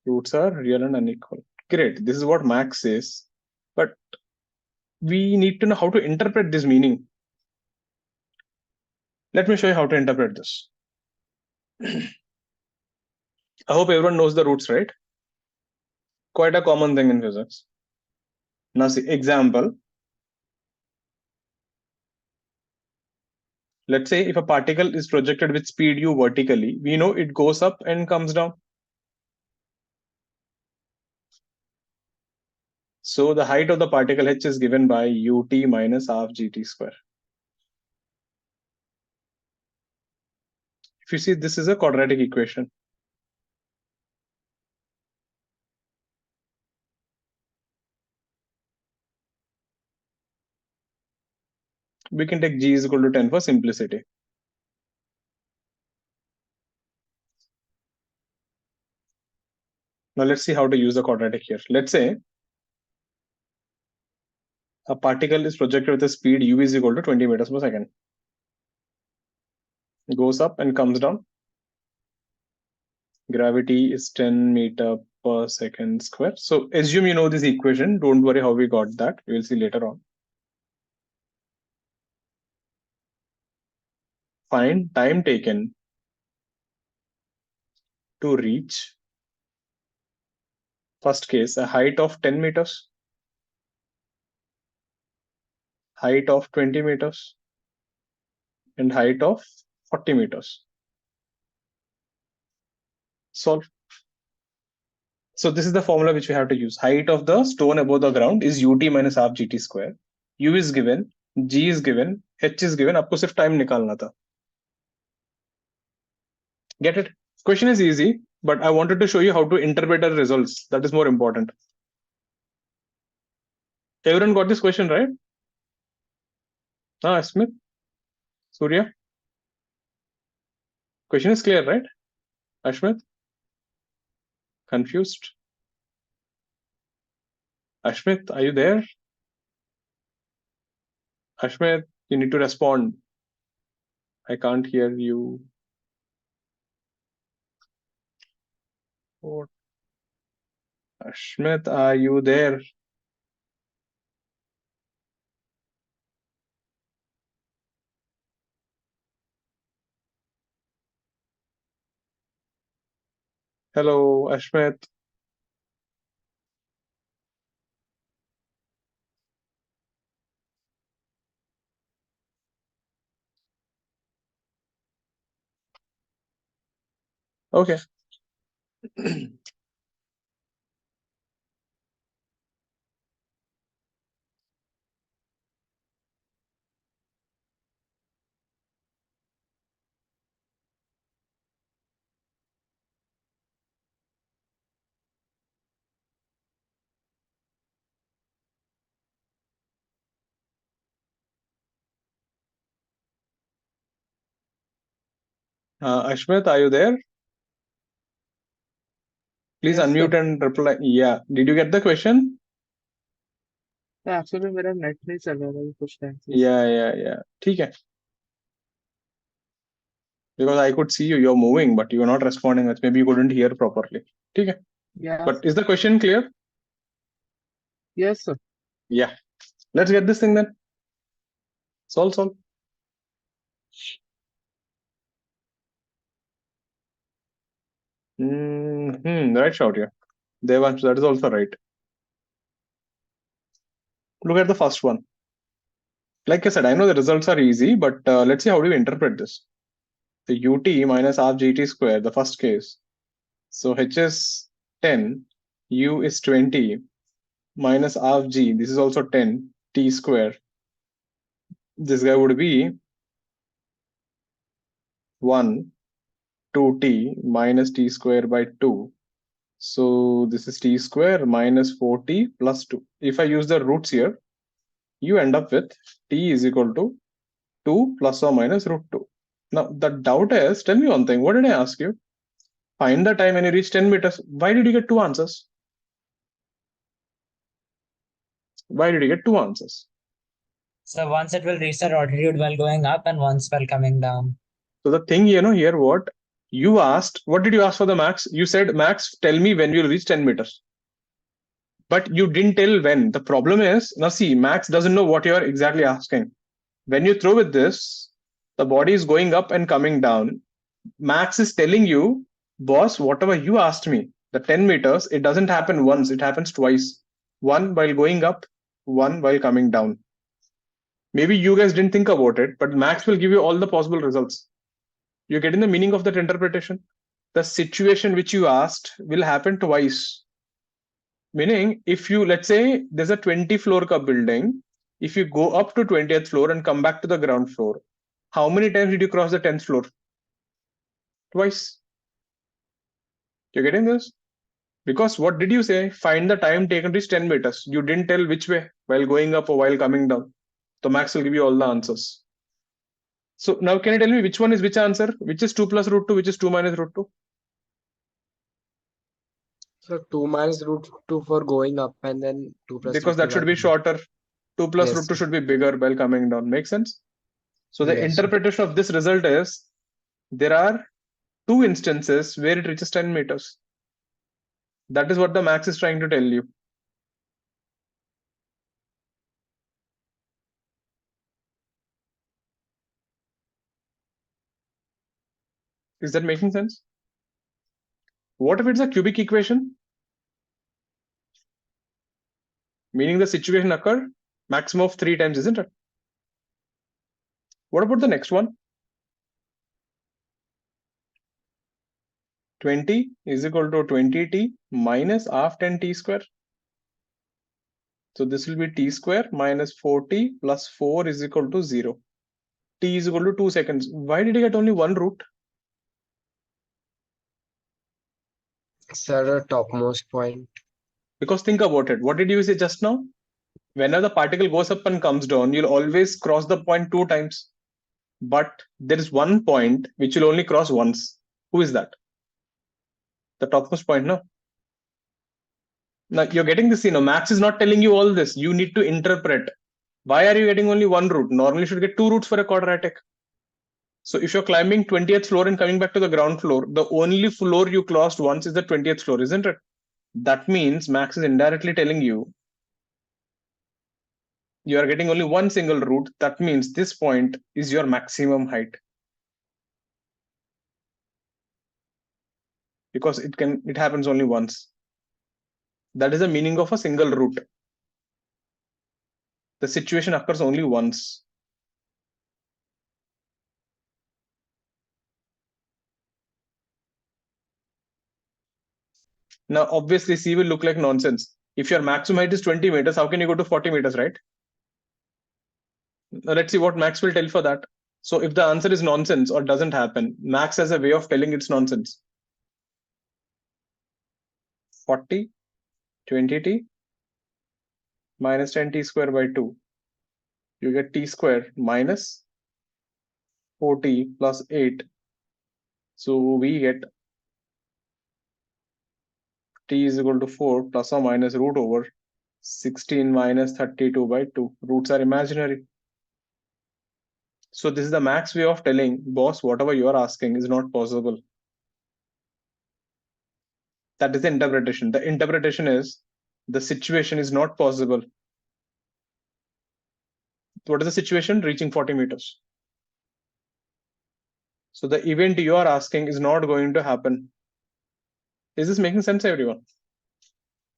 roots are real and unequal. Great, this is what Max says, but we need to know how to interpret this meaning. Let me show you how to interpret this. I hope everyone knows the roots, right? Quite a common thing in physics. Now see, example. Let's say if a particle is projected with speed u vertically, we know it goes up and comes down. So the height of the particle h is given by ut minus half gt square. If you see, this is a quadratic equation. We can take g is equal to 10 for simplicity. Now let's see how to use the quadratic here. Let's say a particle is projected with a speed u is equal to 20 meters per second. It goes up and comes down. Gravity is 10 meter per second square. So assume you know this equation. Don't worry how we got that. We will see later on. Find time taken to reach, first case, a height of 10 meters, height of 20 meters, and height of 40 meters. Solve. So this is the formula which we have to use. Height of the stone above the ground is ut minus half gt square. U is given, g is given, h is given. आपको सिर्फ time निकालना था. Get it? Question is easy, but I wanted to show you how to interpret the results. That is more important. Everyone got this question, right? Smith, Surya. Question is clear, right? Ashmit? Confused? Ashmit, are you there? Ashmit, you need to respond. I can't hear you. What? Ashmit, are you there? Hello, Ashmit. Okay. Ashmit, are you there? Please Yes, unmute sir. and reply. Yeah. Did you get the question? Actually मेरा net नहीं चल रहा था कुछ time से Yeah. ठीक है. Because I could see you, you're moving, but you're not responding. Maybe you couldn't hear properly. ठीक है. या But is the question clear? Yes sir Yeah. Let's get this thing then. Solve. Right shout, yeah. Devansh, that is also right. Look at the first one. Like I said, I know the results are easy, but let's see how do we interpret this. The ut minus half gt square, the first case. So h is 10, u is 20, minus half g, this is also 10, t square. This guy would be 1, 2t minus t square by 2. So this is t square minus 4t plus 2. If I use the roots here, you end up with t is equal to 2 plus or minus root 2. Now, the doubt is, tell me one thing. What did I ask you? Find the time when you reach 10 meters. Why did you get two answers? Why did you get two answers? So once it will reach the altitude while going up and once while coming down. So the thing, here what you asked, what did you ask for the max? You said, max, tell me when you'll reach 10 meters. But you didn't tell when. The problem is, now see, max doesn't know what you're exactly asking. When you throw with this, the body is going up and coming down. Max is telling you, boss, whatever you asked me, the 10 meters, it doesn't happen once, it happens twice. One while going up, one while coming down. Maybe you guys didn't think about it, but Max will give you all the possible results. You're getting the meaning of that interpretation? The situation which you asked will happen twice. Meaning, if you, let's say, there's a 20 floor ka building, if you go up to 20th floor and come back to the ground floor, how many times did you cross the 10th floor? Twice. You're getting this? Because what did you say? Find the time taken to reach 10 meters. You didn't tell which way, while going up or while coming down. So Max will give you all the answers. So now can you tell me which one is which answer? Which is 2 plus root 2, which is 2 minus root 2? So 2 minus root 2 for going up and then 2 plus Because root that 2 should while be shorter. 2 plus Yes, root 2 sir. should be bigger while coming down. Make sense? So the Yes, sir. interpretation of this result is there are two instances where it reaches 10 meters. That is what the Max is trying to tell you. Is that making sense? What if it's a cubic equation? Meaning the situation occurred maximum of 3 times, isn't it? What about the next one? 20 is equal to 20t minus half 10t square. So this will be t square minus 4t plus 4 is equal to 0. T is equal to 2 seconds. Why did you get only one root? Sir, topmost point. Because think about it. What did you say just now? Whenever the particle goes up and comes down, you'll always cross the point 2 times. But there is one point which will only cross once. Who is that? The topmost point, no? Now you're getting this, Max is not telling you all this. You need to interpret. Why are you getting only one root? Normally you should get 2 roots for a quadratic. So if you're climbing 20th floor and coming back to the ground floor, the only floor you crossed once is the 20th floor, isn't it? That means Max is indirectly telling you you are getting only one single root. That means this point is your maximum height. Because it happens only once. That is the meaning of a single root. The situation occurs only once. Now, obviously, C will look like nonsense. If your maximum height is 20 meters, how can you go to 40 meters, right? Now, let's see what Max will tell for that. So if the answer is nonsense or doesn't happen, Max has a way of telling it's nonsense. 40, 20t minus 10t square by 2. You get t square minus 4t plus 8 So we get t is equal to 4 plus or minus root over 16 minus 32 by 2. Roots are imaginary. So this is the max way of telling, boss, whatever you are asking is not possible. That is the interpretation. The interpretation is the situation is not possible. What is the situation? Reaching 40 meters. So the event you are asking is not going to happen. Is this making sense, everyone?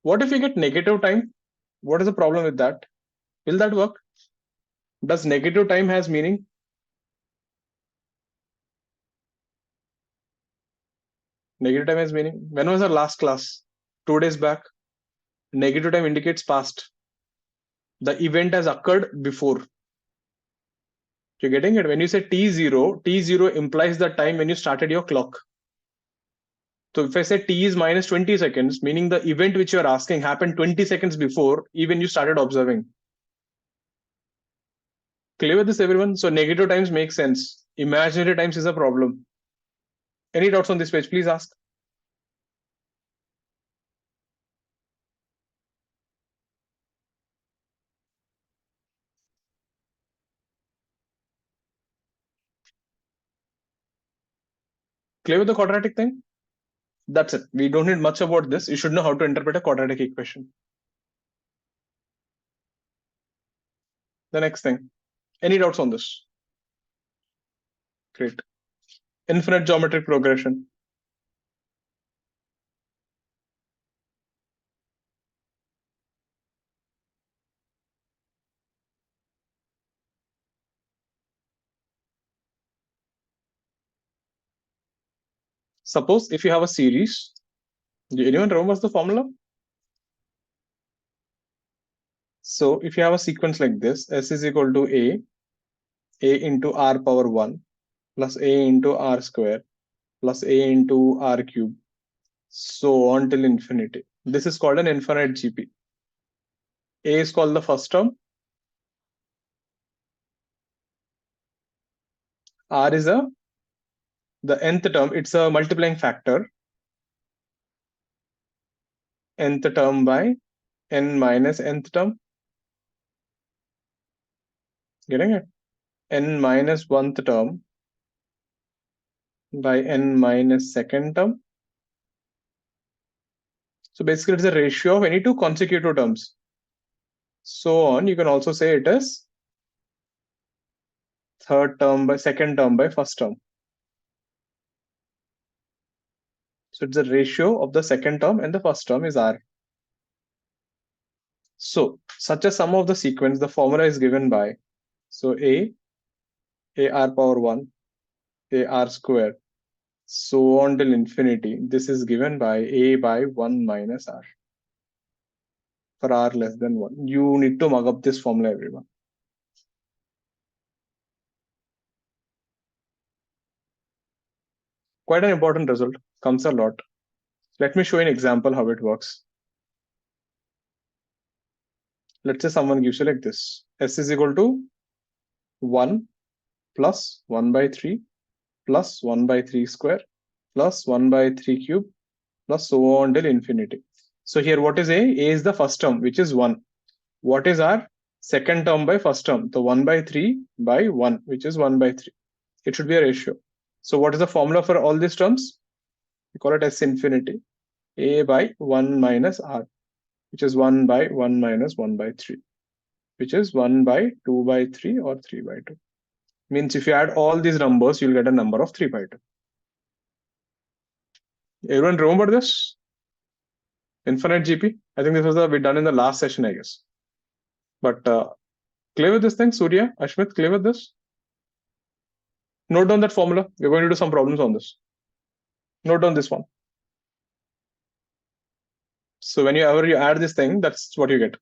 What if you get negative time? What is the problem with that? Will that work? Does negative time has meaning? Negative time has meaning. When was our last class? 2 days back. Negative time indicates past. The event has occurred before. You're getting it? When you say T0, T0 implies the time when you started your clock. So if I say T is minus 20 seconds, meaning the event which you're asking happened 20 seconds before even you started observing. Clear with this, everyone? So negative times make sense. Imaginary times is a problem. Any doubts on this page? Please ask. Clear with the quadratic thing? That's it. We don't need much about this. You should know how to interpret a quadratic equation. The next thing. Any doubts on this? Great. Infinite geometric progression. Suppose if you have a series, anyone remembers the formula? So if you have a sequence like this, S is equal to A into R power 1 plus A into R square plus A into R cube, so on till infinity. This is called an infinite GP. A is called the first term. R is the nth term. It's a multiplying factor. Nth term by n minus nth term. Getting it? N minus 1th term by n minus 2nd term. So basically it's a ratio of any two consecutive terms. So on, you can also say it is third term by second term by first term. So it's a ratio of the second term and the first term is R. So such a sum of the sequence, the formula is given by, so AR power 1, AR square, so on till infinity. This is given by A by 1 minus R for R less than 1. You need to mug up this formula, everyone. Quite an important result, comes a lot. Let me show you an example how it works. Let's say someone gives you like this. S is equal to 1 plus 1 by 3 plus 1 by 3 square plus 1 by 3 cube plus so on till infinity. So here what is A? A is the first term, which is 1. What is our second term by first term? The 1 by 3 by 1, which is 1 by 3. It should be a ratio. So what is the formula for all these terms? We call it S infinity. A by 1 minus R, which is 1 by 1 minus 1 by 3, which is 1 by 2 by 3 or 3 by 2. Means if you add all these numbers, you'll get a number of 3 by 2. Everyone remember this? Infinite GP? I think this was we done in the last session, I guess. But clear with this thing, Surya, Ashmit, clear with this? Note down that formula. We're going to do some problems on this. Note down this one. So whenever you add this thing, that's what you get.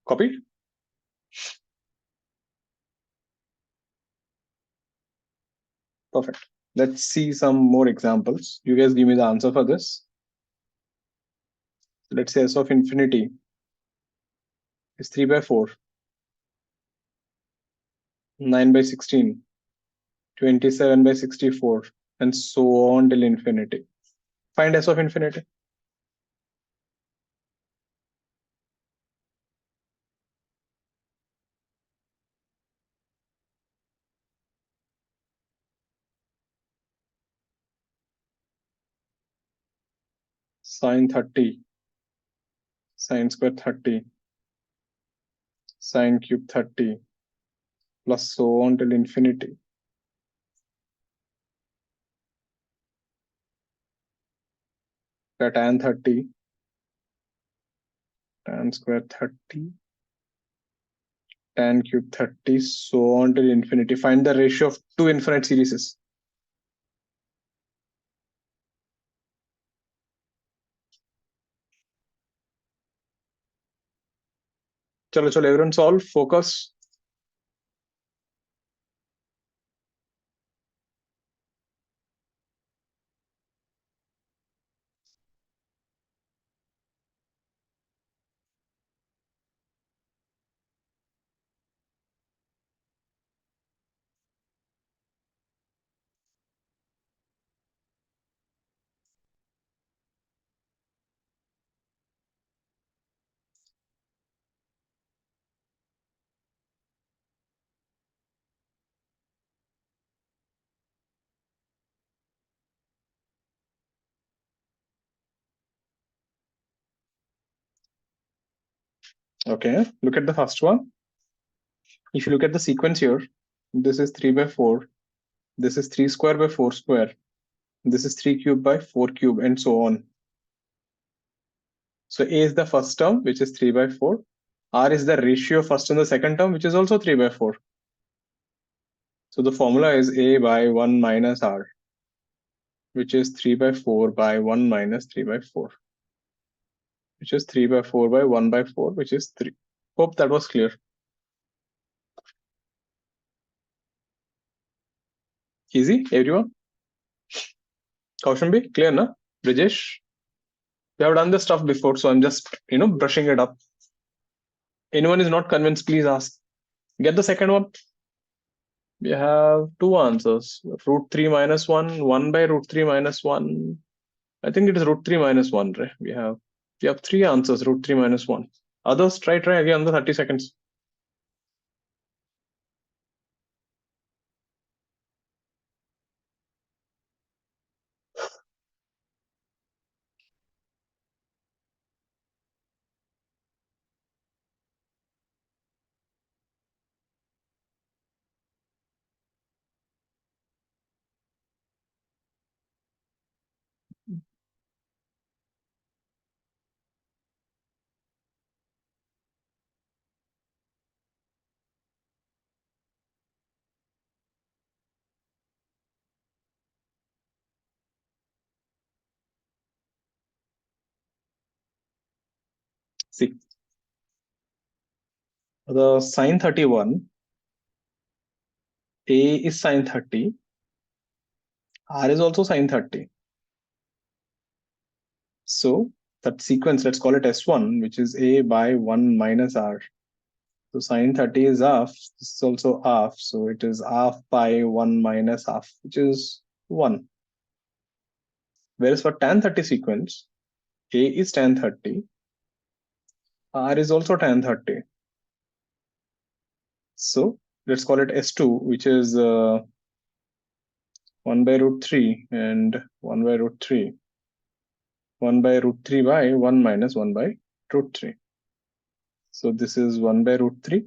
Copied? Perfect. Let's see some more examples. You guys give me the answer for this. Let's say S of infinity is 3 by 4, 9 by 16, 27 by 64, and so on till infinity. Find S of infinity. Sine 30, sine square 30, sine cube 30, plus so on till infinity. Tan 30, tan square 30, tan cube 30, so on till infinity. Find the ratio of two infinite series. Chalo, everyone solve, focus. Okay, look at the first one. If you look at the sequence here, this is 3 by 4, this is 3 square by 4 square, this is 3 cube by 4 cube, and so on. So A is the first term, which is 3 by 4. R is the ratio of first and the second term, which is also 3 by 4. So the formula is A by 1 minus R, which is 3 by 4 by 1 minus 3 by 4, which is 3 by 4 by 1 by 4, which is 3. Hope that was clear. Easy, everyone? Kaushambi, clear, na? Brijesh? We have done this stuff before, so I'm just, brushing it up. Anyone is not convinced, please ask. Get the second one. We have two answers. Root 3 minus 1, 1 by root 3 minus 1. I think it is root 3 minus 1, right? We have three answers, root 3 minus 1. Others, try again the 30 seconds. See, the sine 31, A is sine 30, R is also sine 30. So that sequence, let's call it S1, which is A by 1 minus R. So sine 30 is half, this is also half, so it is half by 1 minus half, which is 1. Whereas for tan 30 sequence, A is tan 30, R is also tan 30. So let's call it S2, which is 1 by root 3 and 1 by root 3. 1 by root 3 by 1 minus 1 by root 3. So this is 1 by root 3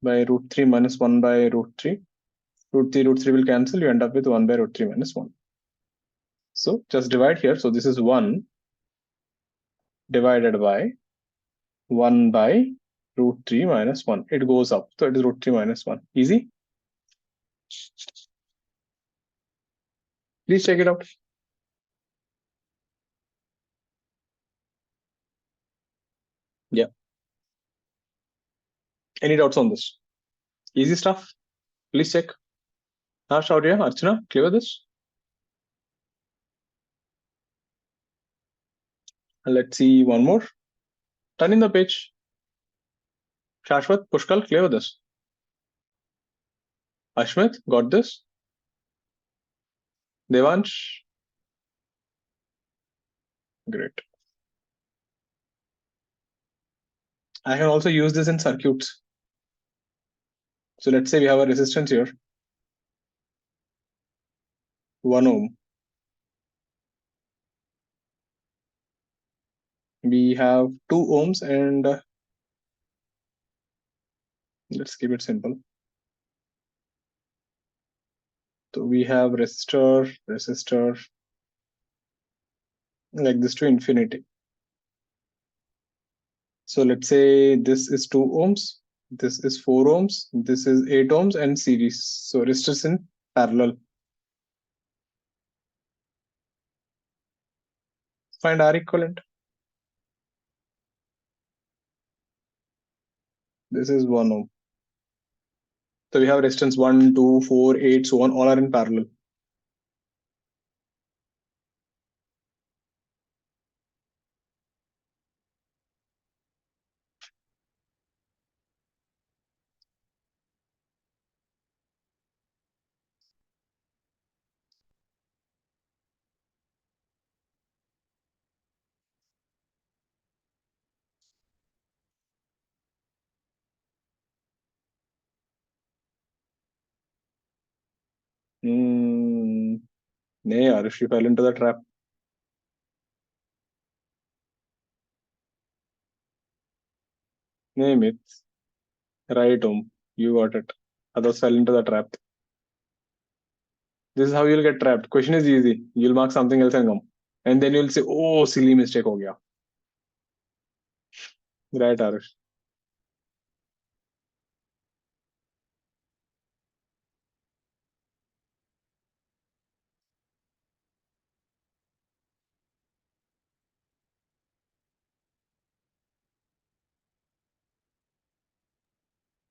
by root 3 minus 1 by root 3. Root 3 will cancel, you end up with 1 by root 3 minus 1. So just divide here. So this is 1 divided by 1 by root 3 minus 1. It goes up. So it is root 3 minus 1. Easy? Please check it out. Yeah. Any doubts on this? Easy stuff. Please check. Shaurya, Archana, clear with this? Let's see one more. Turn in the page. Shashwat, Pushkal, clear with this? Ashmit, got this? Devansh? Great. I can also use this in circuits. So let's say we have a resistance here. 1 ohm. We have 2 ohms and let's keep it simple. So we have resistor like this to infinity. So let's say this is 2 ohms, this is 4 ohms, this is 8 ohms and series. So resistors in parallel. Find R equivalent. This is 1 ohm. So we have resistance 1, 2, 4, 8, so on, all are in parallel. Nee, Arish, you fell into the trap. Nee, Mit. Right, you got it. Others fell into the trap. This is how you'll get trapped. Question is easy. You'll mark something else and come. And then you'll say, oh, silly mistake ho gaya. Right, Arish.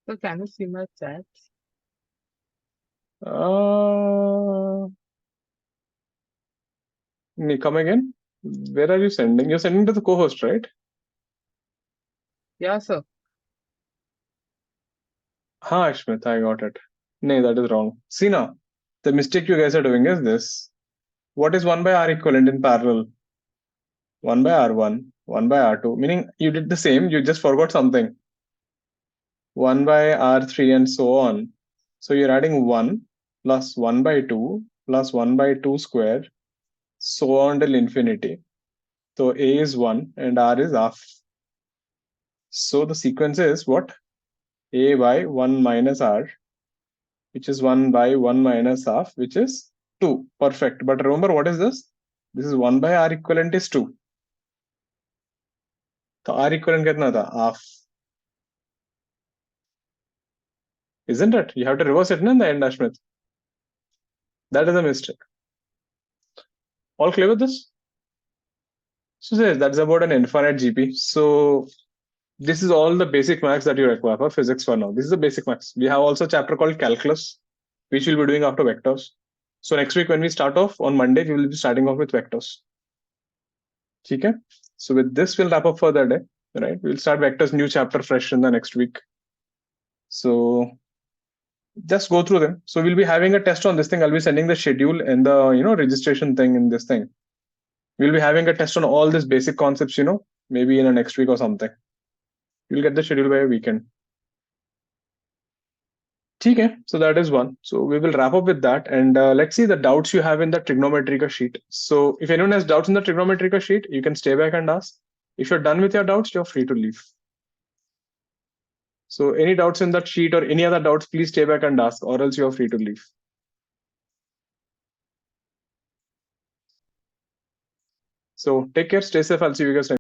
So can you see my chat? Come again. Where are you sending? You're sending to the co-host, right? Yeah, sir. Ashmit, I got it. No, that is wrong. See now, the mistake you guys are doing is this. What is 1 by R equivalent in parallel? 1 by R1, 1 by R2, meaning you did the same, you just forgot something. 1 by R3 and so on. So you're adding 1 plus 1 by 2 plus 1 by 2 square, so on till infinity. So A is 1 and R is half. So the sequence is what? A by 1 minus R, which is 1 by 1 minus half, which is 2. Perfect. But remember, what is this? This is 1 by R equivalent is 2. So R equivalent kitna tha? Half. Isn't it? You have to reverse it in the end, Ashmit. That is a mistake. All clear with this? So yes, that's about an infinite GP. So this is all the basic maths that you require for physics for now. This is the basic maths. We have also a chapter called calculus, which we'll be doing after vectors. So next week when we start off on Monday, we will be starting off with vectors. Okay? So with this, we'll wrap up for the day. Right? We'll start vectors new chapter fresh in the next week. So just go through them. So we'll be having a test on this thing. I'll be sending the schedule and the registration thing in this thing. We'll be having a test on all these basic concepts, maybe in the next week or something. You'll get the schedule by a weekend. Okay, so that is one. So we will wrap up with that, and let's see the doubts you have in the trigonometric sheet. So if anyone has doubts in the trigonometric sheet, you can stay back and ask. If you're done with your doubts, you're free to leave. So any doubts in that sheet or any other doubts, please stay back and ask, or else you're free to leave. So take care, stay safe. I'll see you guys next.